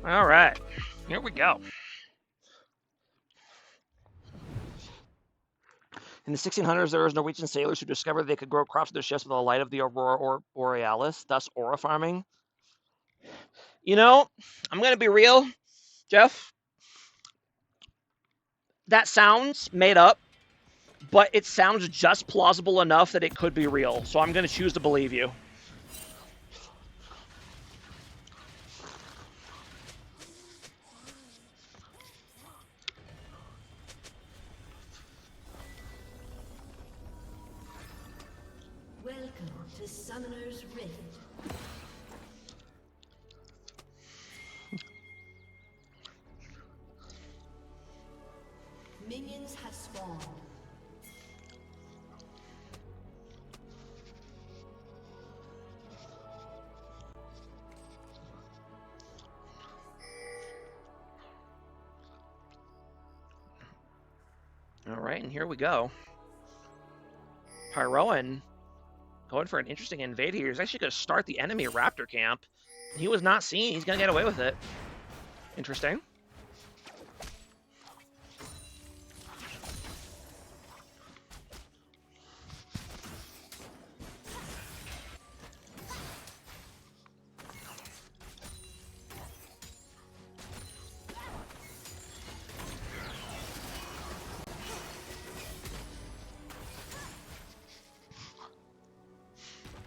All right, here we go. In the 1600s, there was Norwegian sailors who discovered they could grow crops in their ships with the light of the aurora borealis, thus aura farming. You know, I'm going to be real, Jeff. That sounds made up, but it sounds just plausible enough that it could be real. So I'm going to choose to believe you. Welcome to Summoner's Rift. Minions have spawned. All right, and here we go. Pyroan going for an interesting invade here. He's actually going to start the enemy raptor camp. He was not seen. He's going to get away with it. Interesting.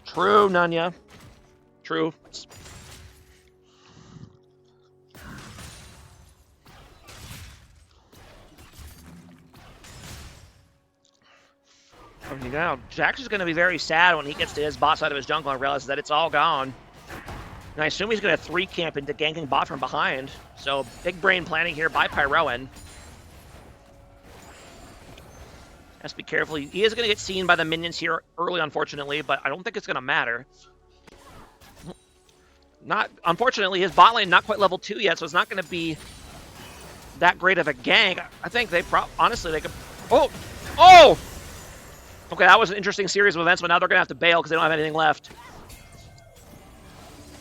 True, Nanya. True. Now, Jax is going to be very sad when he gets to his bot side of his jungle and realizes that it's all gone. And I assume he's going to 3-camp into ganking bot from behind. So, big brain planning here by Pyroan. Has to be careful. He is going to get seen by the minions here early, unfortunately, but I don't think it's going to matter. Unfortunately, his bot lane not quite level 2 yet, so it's not going to be that great of a gank. I think honestly, they could... Oh! Oh! Okay, that was an interesting series of events, but now they're going to have to bail because they don't have anything left.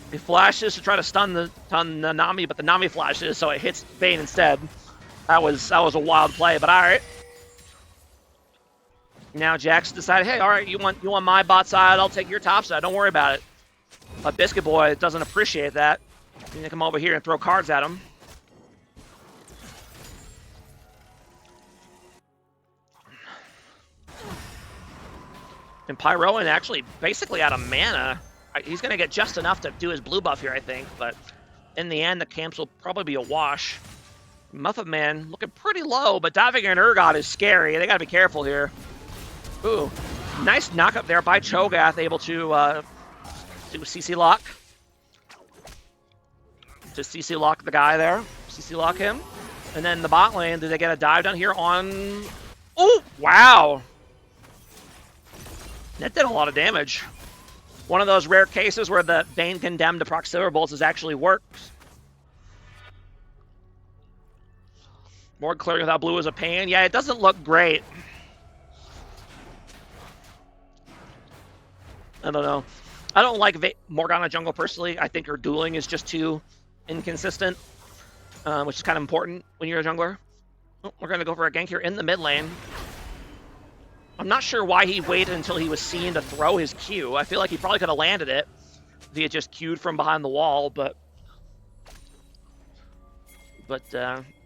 He flashes to try to stun the Nami, but the Nami flashes, so it hits Bane instead. That was a wild play, but all right. Now Jax decided, hey, all right, you want my bot side, I'll take your top side. Don't worry about it. But Biscuit Boy doesn't appreciate that. You need to come over here and throw cards at him. And Pyroan actually basically out of mana. He's going to get just enough to do his blue buff here, I think. But in the end, the camps will probably be a wash. Muffet Man looking pretty low, but diving in Urgot is scary. They got to be careful here. Ooh, nice knock up there by Cho'Gath, able to do CC lock. Just CC lock the guy there. CC lock him. And then the bot lane, did they get a dive down here on... Oh, wow. That did a lot of damage. One of those rare cases where the Bane Condemned to proc Silver Bolts has actually worked. More clearing without blue is a pain. Yeah, it doesn't look great. I don't know. I don't like Morgana jungle personally. I think her dueling is just too inconsistent, which is kind of important when you're a jungler. Oh, we're going to go for a gank here in the mid lane. I'm not sure why he waited until he was seen to throw his Q. I feel like he probably could have landed it if he had just Q'd from behind the wall, but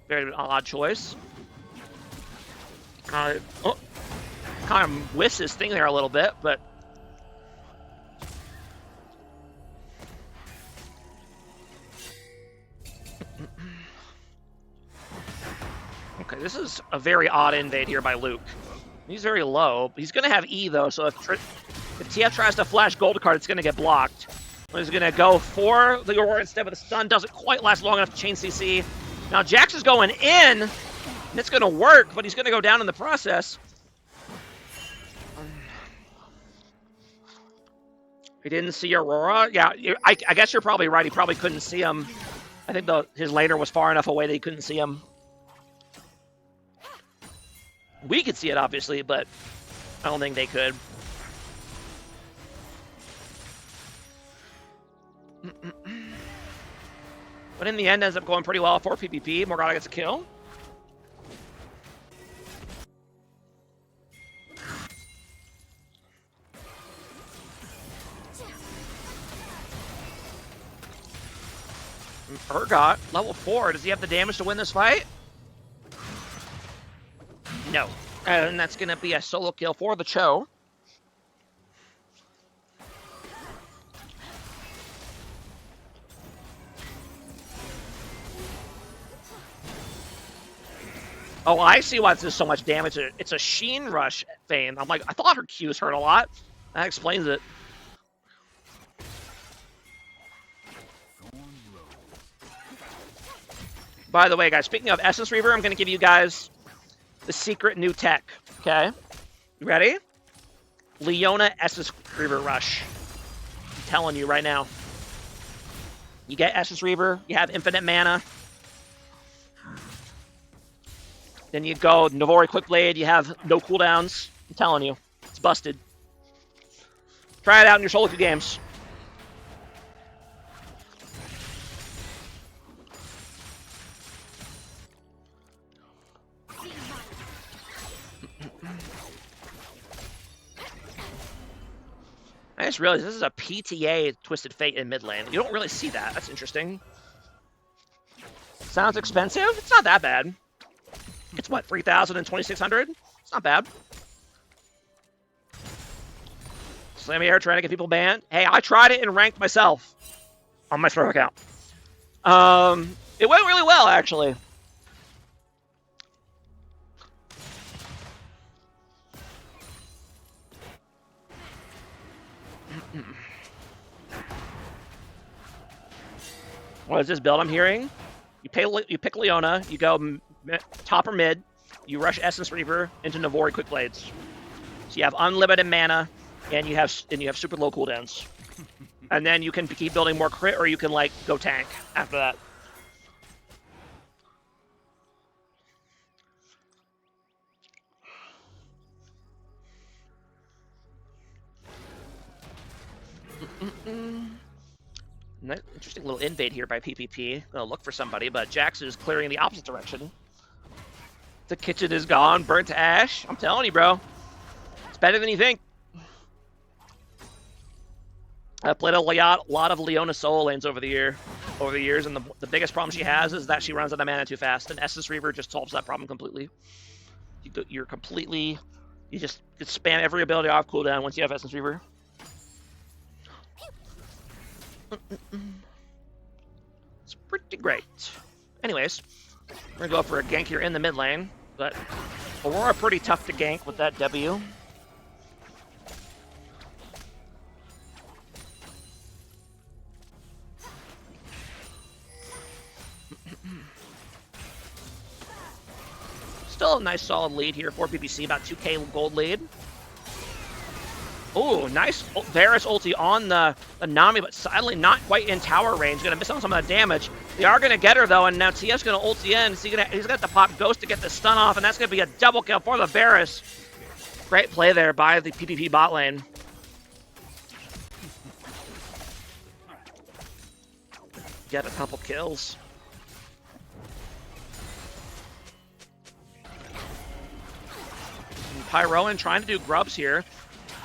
very odd choice. Kind of whiffs his thing there a little bit, but okay, this is a very odd invade here by Luke. He's very low. He's going to have E, though, so if TF tries to flash Gold Card, it's going to get blocked. He's going to go for the Aurora instead, but the stun doesn't quite last long enough to chain CC. Now Jax is going in, and it's going to work, but he's going to go down in the process. He didn't see Aurora? Yeah, I guess you're probably right. He probably couldn't see him. I think his laner was far enough away that he couldn't see him. We could see it, obviously, but I don't think they could. But in the end, ends up going pretty well for PPP. Morgana gets a kill. Urgot, level 4. Does he have the damage to win this fight? No. And that's going to be a solo kill for the Cho. Oh, I see why this is so much damage. It's a Sheen Rush Vayne. I'm like, I thought her Q's hurt a lot. That explains it. By the way, guys, speaking of Essence Reaver, I'm going to give you guys the secret new tech, okay? You ready? Leona Essence Reaver Rush. I'm telling you right now. You get Essence Reaver, you have infinite mana. Then you go Navori Quick Blade, you have no cooldowns. I'm telling you, it's busted. Try it out in your solo queue games. I just realized this is a PTA Twisted Fate in mid lane. You don't really see that. That's interesting. Sounds expensive? It's not that bad. It's what, 3,000 and 2,600? It's not bad. Slammy Air trying to get people banned. Hey, I tried it in ranked myself on my throw account. It went really well, actually. What is this build I'm hearing? You pick Leona, you go top or mid, you rush Essence Reaver into Navori Quick Blades. So you have unlimited mana, and you have super low cooldowns. And then you can keep building more crit, or you can like go tank after that. Interesting little invade here by PPP. Gonna look for somebody, but Jax is clearing the opposite direction. The kitchen is gone, burnt to ash. I'm telling you, bro. It's better than you think. I've played a lot of Leona solo lanes over the years, and the biggest problem she has is that she runs out of mana too fast, and Essence Reaver just solves that problem completely. You just spam every ability off cooldown once you have Essence Reaver. It's pretty great. Anyways, we're gonna go for a gank here in the mid lane, but Aurora pretty tough to gank with that W. Still a nice solid lead here for PPC, about 2k gold lead. Oh, nice Varus ulti on the Nami, but sadly not quite in tower range. Gonna miss on some of the damage. They are gonna get her though, and now TF's gonna ulti in. So he's gonna have to pop Ghost to get the stun off, and that's gonna be a double kill for the Varus. Great play there by the PPP bot lane. Get a couple kills. And Pyroan trying to do grubs here.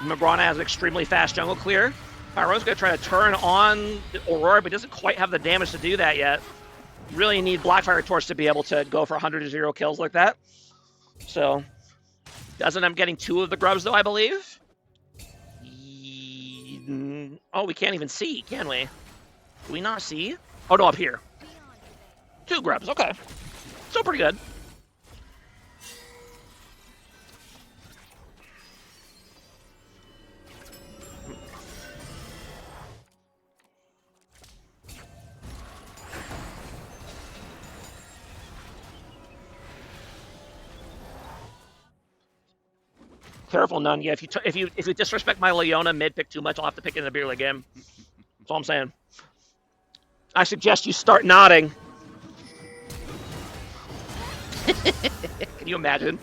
Morgana has an extremely fast jungle clear. Pyro's going to try to turn on Aurora, but doesn't quite have the damage to do that yet. You really need Blackfire Torch to be able to go for 100 to 0 kills like that. So, doesn't end up getting 2 of the grubs, though, I believe. Oh, we can't even see, can we? Do we not see? Oh, no, up here. 2 grubs, okay. Still pretty good. Careful, Nun. Yeah, if you disrespect my Leona mid pick too much, I'll have to pick it in a beer league game. That's all I'm saying. I suggest you start nodding. Can you imagine?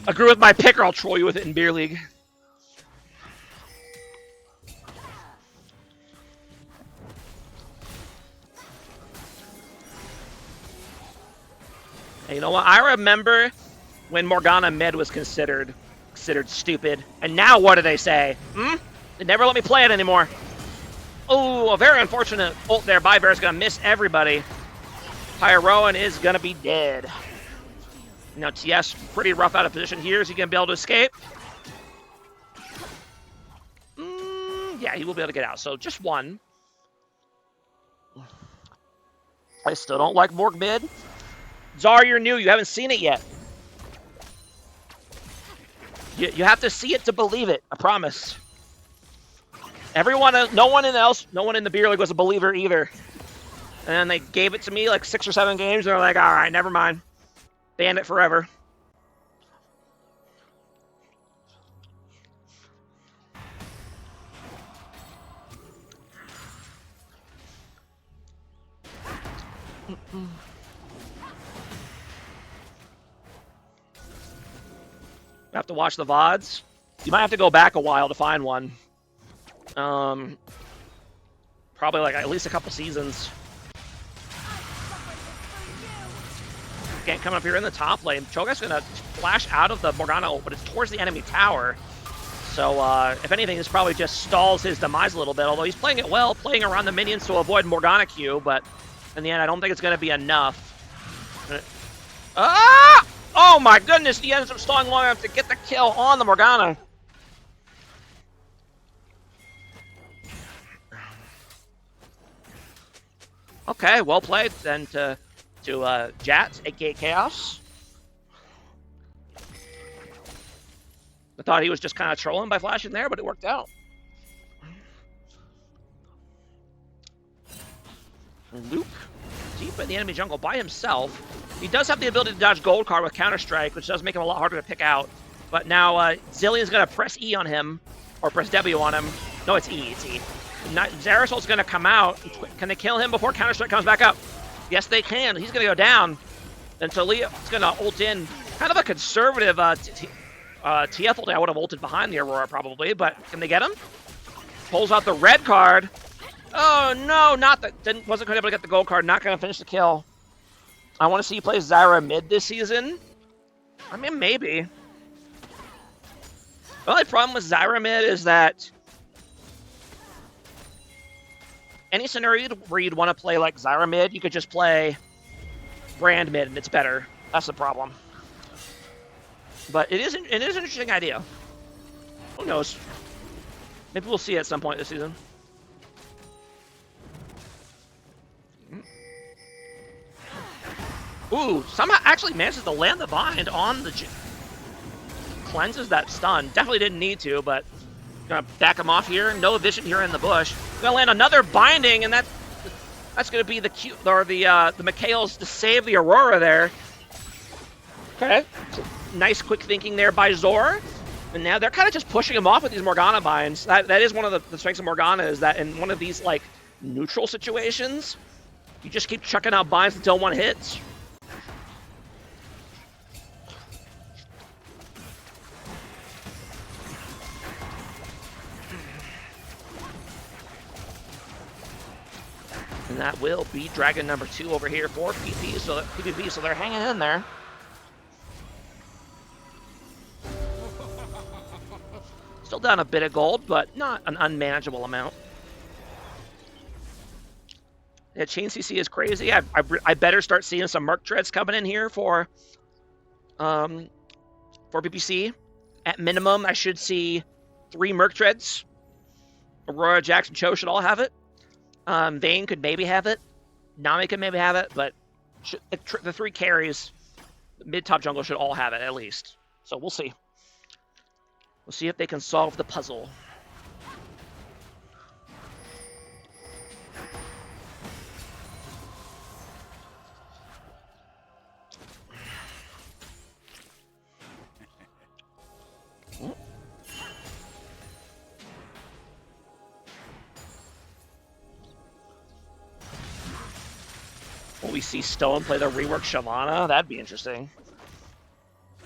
Agree with my pick, or I'll troll you with it in beer league. And you know what? I remember when Morgana mid was considered stupid. And now what do they say? They never let me play it anymore. Oh, a very unfortunate ult there. Bear's going to miss everybody. Pyroan is going to be dead. Now, TS pretty rough out of position here. Is he going to be able to escape? Yeah, he will be able to get out. So just one. I still don't like Morg mid. Zar, you're new. You haven't seen it yet. You have to see it to believe it. I promise. Everyone, no one in the beer league was a believer either. And then they gave it to me like 6 or 7 games. And they're like, all right, never mind. Banned it forever. You have to watch the VODs. You might have to go back a while to find one. Probably like at least a couple seasons. Again, coming up here in the top lane. Cho'Gath's gonna flash out of the Morgana ult, but it's towards the enemy tower. So if anything, this probably just stalls his demise a little bit, although he's playing it well, playing around the minions to avoid Morgana Q, but in the end, I don't think it's gonna be enough. Ah! Oh my goodness, he ends up stalling long enough to get the kill on the Morgana. Okay, well played then to Jats, aka Chaos. I thought he was just kind of trolling by flashing there, but it worked out. Luke, deep in the enemy jungle by himself. He does have the ability to dodge Gold Card with Counter-Strike, which does make him a lot harder to pick out. But now Zillion's going to press E on him, or press W on him. No, it's E, it's E. Zarasol's going to come out. Can they kill him before Counter-Strike comes back up? Yes, they can. He's going to go down. And Talia is going to ult in. Kind of a conservative TF ult. I would have ulted behind the Aurora probably, but can they get him? Pulls out the red card. Oh, no, not that. Wasn't going to be able to get the gold card. Not going to finish the kill. I want to see you play Zyra mid this season. I mean, maybe. The only problem with Zyra mid is that any scenario where you'd want to play like Zyra mid, you could just play Brand mid and it's better. That's the problem. But it is an interesting idea. Who knows? Maybe we'll see it at some point this season. Ooh, somehow actually manages to land the bind on the... Cleanses that stun. Definitely didn't need to, but... Gonna back him off here. No vision here in the bush. Gonna land another binding, and that's gonna be the cute... Or the Mikhails to save the Aurora there. Okay. Nice quick thinking there by Zor. And now they're kind of just pushing him off with these Morgana binds. That is one of the strengths of Morgana, is that in one of these, like, neutral situations, you just keep chucking out binds until one hits. And that will be Dragon number 2 over here for PPP, so they're hanging in there. Still down a bit of gold, but not an unmanageable amount. Yeah, Chain CC is crazy. I better start seeing some Merc Treads coming in here for PPC. At minimum, I should see 3 Merc Treads. Aurora, Jax, and Cho should all have it. Vayne could maybe have it. Nami could maybe have it, but the 3 carries, mid-top jungle should all have it at least. So we'll see. We'll see if they can solve the puzzle. Will we see Stone play the rework Shyvana? That'd be interesting.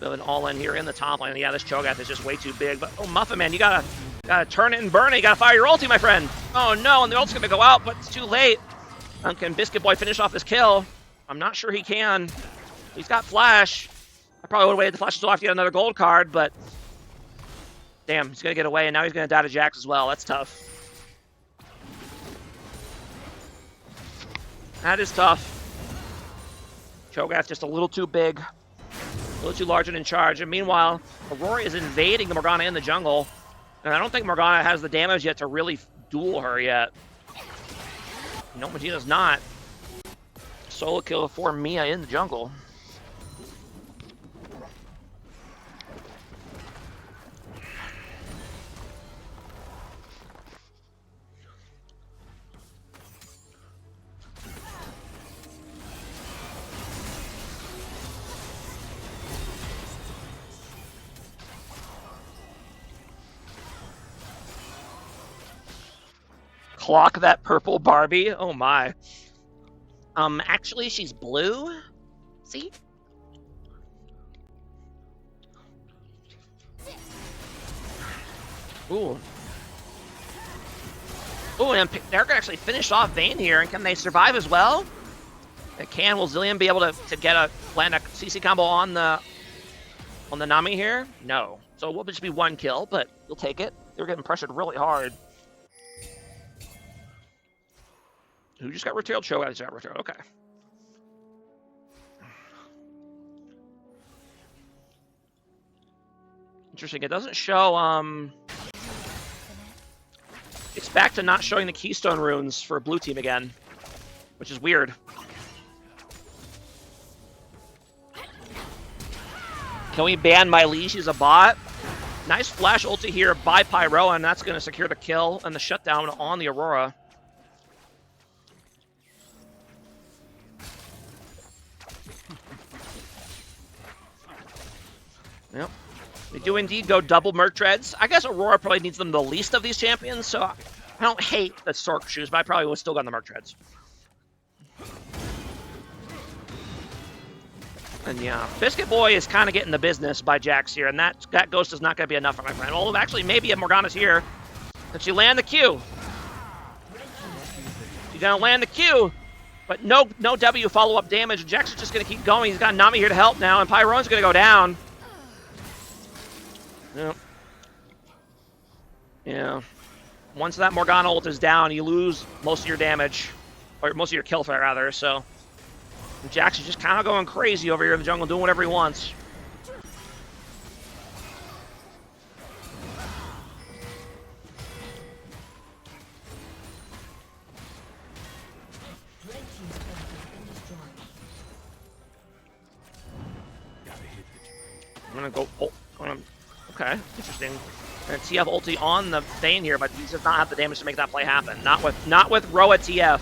An all-in here in the top lane. Yeah, this Cho'Gath is just way too big. But oh, Muffin Man, you gotta turn it and burn it. You gotta fire your ulti, my friend. Oh no, and the ult's gonna go out, but it's too late. Can Biscuit Boy finish off this kill? I'm not sure he can. He's got Flash. I probably would have waited the Flash until after to get another gold card, but damn, he's gonna get away, and now he's gonna die to Jax as well. That's tough. That is tough. Cho'Gath's just a little too big, a little too large and in charge. And meanwhile, Aurora is invading the Morgana in the jungle, and I don't think Morgana has the damage yet to really duel her yet. No, Vegeta's not. Solo kill for Mia in the jungle. Clock that purple Barbie. Oh my. Actually, she's blue. See? Ooh. Ooh, and they're gonna actually finish off Vayne here, and can they survive as well? They can. Will Zillion be able to get land a CC combo on the Nami here? No. So it will just be one kill, but you'll take it. They're getting pressured really hard. Who just got retailed? Cho'Gath just got retailed. Okay. Interesting. It doesn't show. It's back to not showing the Keystone runes for blue team again, which is weird. Can we ban my Lee? She's a bot. Nice flash ulti here by Pyro, and that's going to secure the kill and the shutdown on the Aurora. Yep. They do indeed go double Merc Treads. I guess Aurora probably needs them the least of these champions, so I don't hate the Sork shoes, but I probably would have still gone the Merc Treads. And yeah, Biscuit Boy is kind of getting the business by Jax here, and that ghost is not going to be enough for my friend. Although actually, maybe if Morgana's here, can she land the Q? She's going to land the Q, but no W follow-up damage. Jax is just going to keep going. He's got Nami here to help now, and Pyrone's going to go down. Yep. Yeah. Once that Morgana ult is down, you lose most of your damage, or most of your kill threat, rather, so Jax is just kind of going crazy over here in the jungle, doing whatever he wants. I'm gonna go. Oh, okay, interesting. And TF ulti on the Vayne here, but he does not have the damage to make that play happen. Not with Roa TF.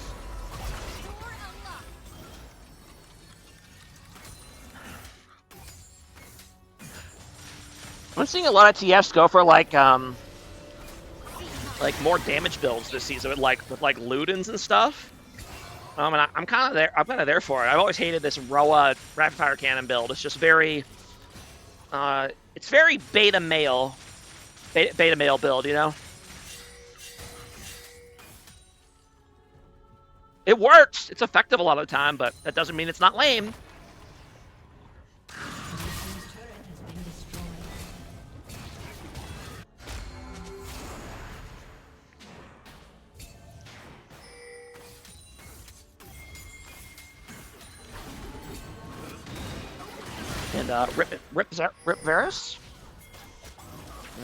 I'm seeing a lot of TFs go for like more damage builds this season with like Ludens and stuff. And I'm kind of there. I'm kind of there for it. I've always hated this Roa rapid fire cannon build. It's just very, it's very beta male build, you know. It works. It's effective a lot of the time, but that doesn't mean it's not lame. And Rip Varus.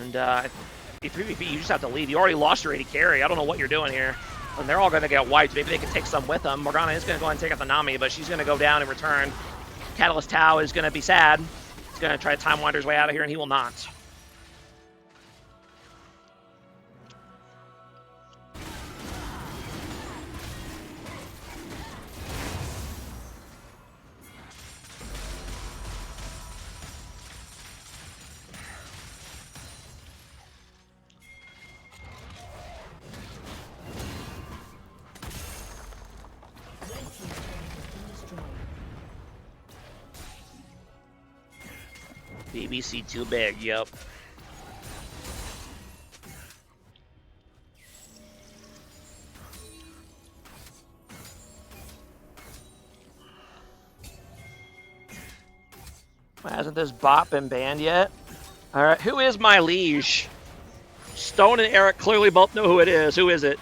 And if PPP, you just have to leave. You already lost your 80 carry. I don't know what you're doing here. And they're all going to get wiped. Maybe they can take some with them. Morgana is going to go ahead and take out the Nami, but she's going to go down in return. Catalyst Tau is going to be sad. He's going to try to Time Wander his way out of here, and he will not. BBC too big, yep. Hasn't this bot been banned yet? Alright, who is my liege? Stone and Eric clearly both know who it is. Who is it?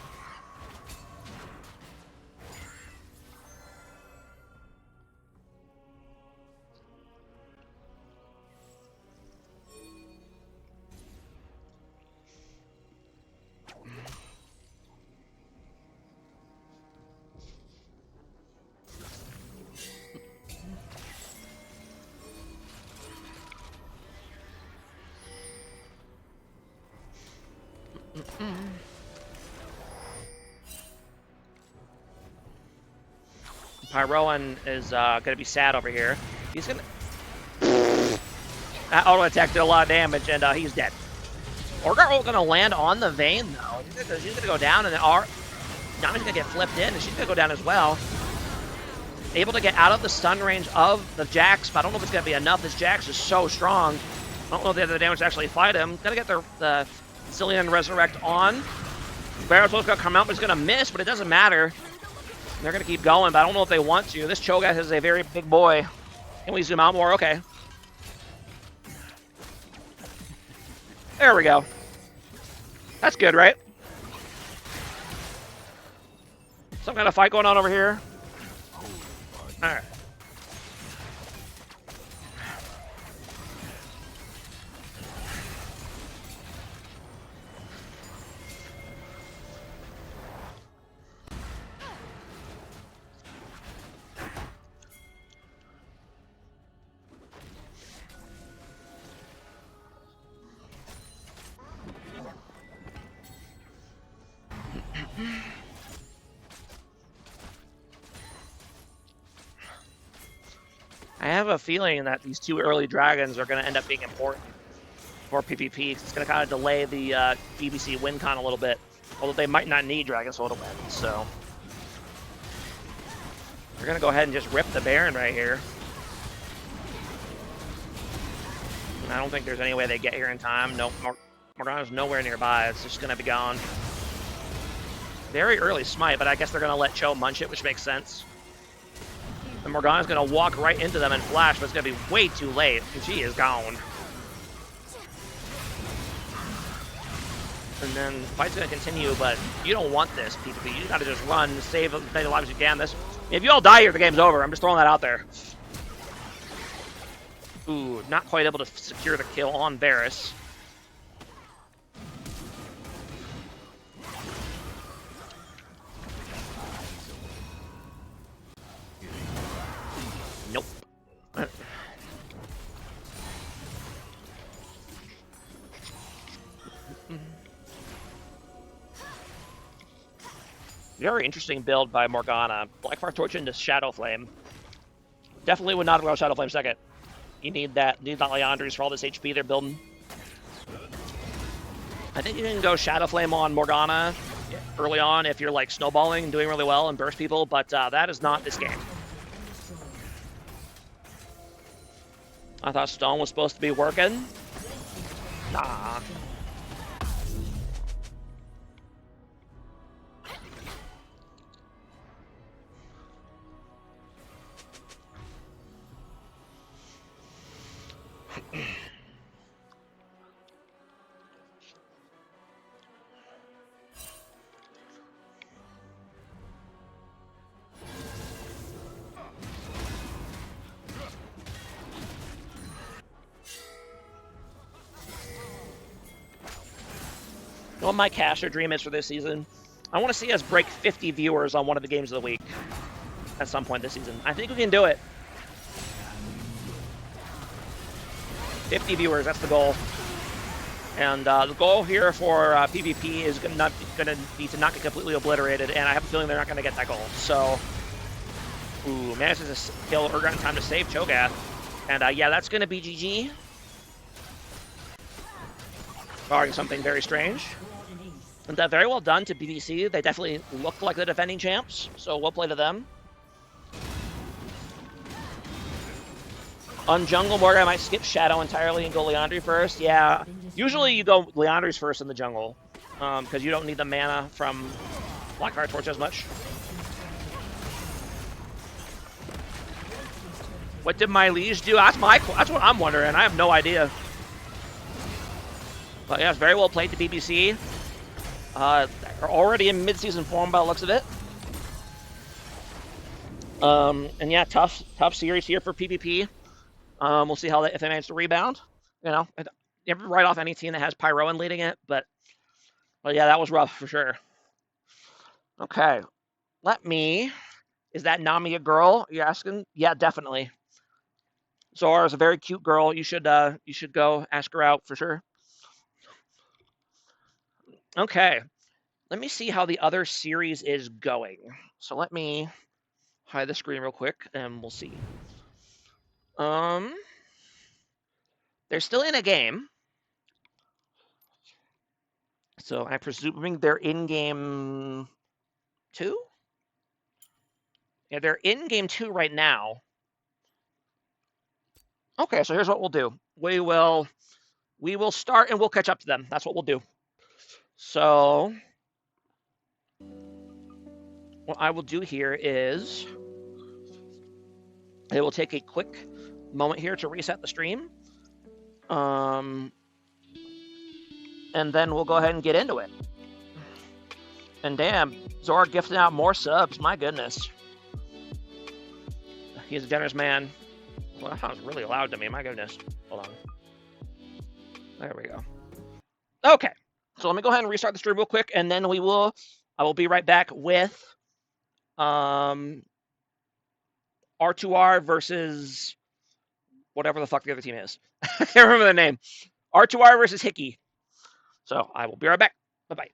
Pyroan is going to be sad over here. He's going to... That auto attack did a lot of damage, and he's dead. Orgar going to land on the Vayne, though. She's going to go down, and then Nami's going to get flipped in, and she's going to go down as well. Able to get out of the stun range of the Jax, but I don't know if it's going to be enough. This Jax is so strong. I don't know if they have the damage to actually fight him. Going to get the Cillian Resurrect on. Barrow's going to come out, but it's going to miss, but it doesn't matter. They're going to keep going, but I don't know if they want to. This Cho'Gath is a very big boy. Can we zoom out more? Okay. There we go. That's good, right? Some kind of fight going on over here. All right. I have a feeling that these two early dragons are going to end up being important for PPP. It's going to kind of delay the BBC win con a little bit, although they might not need Dragon Soul to win. So we're going to go ahead and just rip the Baron right here. And I don't think there's any way they get here in time. Nope, Morgana's nowhere nearby. It's just going to be gone. Very early smite, but I guess they're going to let Cho munch it, which makes sense. And Morgana's going to walk right into them and flash, but it's going to be way too late, and she is gone. And then the fight's going to continue, but you don't want this, PPP. You got to just run, save as many lives as you can. If you all die here, the game's over. I'm just throwing that out there. Ooh, not quite able to secure the kill on Varus. Nope. Very interesting build by Morgana. Blackfire Torch into Shadow Flame. Definitely would not go Shadow Flame second. You need that. Need that Leandri's for all this HP they're building. I think you can go Shadow Flame on Morgana early on if you're like snowballing and doing really well and burst people, but that is not this game. I thought Stone was supposed to be working. Nah. What my caster dream is for this season, I want to see us break 50 viewers on one of the games of the week at some point this season. I think we can do it. 50 viewers, that's the goal. And the goal here for PvP is going to be to not get completely obliterated, and I have a feeling they're not going to get that goal. So, ooh, manages to kill Urgot in time to save Cho'Gath. And yeah, that's going to be GG. Barring something very strange. And very well done to BBC. They definitely looked like the defending champs, so we'll play to them. On jungle board, I might skip Shadow entirely and go Leandri first. Yeah, usually you go Leandri's first in the jungle, because you don't need the mana from Blackfire Torch as much. What did my liege do? That's what I'm wondering. I have no idea. But yeah, it's very well played to BBC. They're already in mid-season form by the looks of it. And yeah, tough series here for PPP. We'll see if they manage to rebound. You know, you have to write off any team that has Pyroan leading it, but yeah, that was rough for sure. Okay, is that Nami a girl? You're asking? Yeah, definitely. Zora is a very cute girl. You should go ask her out for sure. Okay, let me see how the other series is going. So let me hide the screen real quick, and we'll see. They're still in a game. So I'm presuming they're in game 2? Yeah, they're in game 2 right now. Okay, so here's what we'll do. We will start and we'll catch up to them. That's what we'll do. So what I will do here is I will take a quick moment here to reset the stream. And then we'll go ahead and get into it. And damn, Zora gifting out more subs. My goodness. He's a generous man. Well, that sounds really loud to me. My goodness. Hold on. There we go. Okay. So let me go ahead and restart the stream real quick, and then I will be right back with R2R versus whatever the fuck the other team is. I can't remember the name. R2R versus Hickey. So I will be right back. Bye-bye.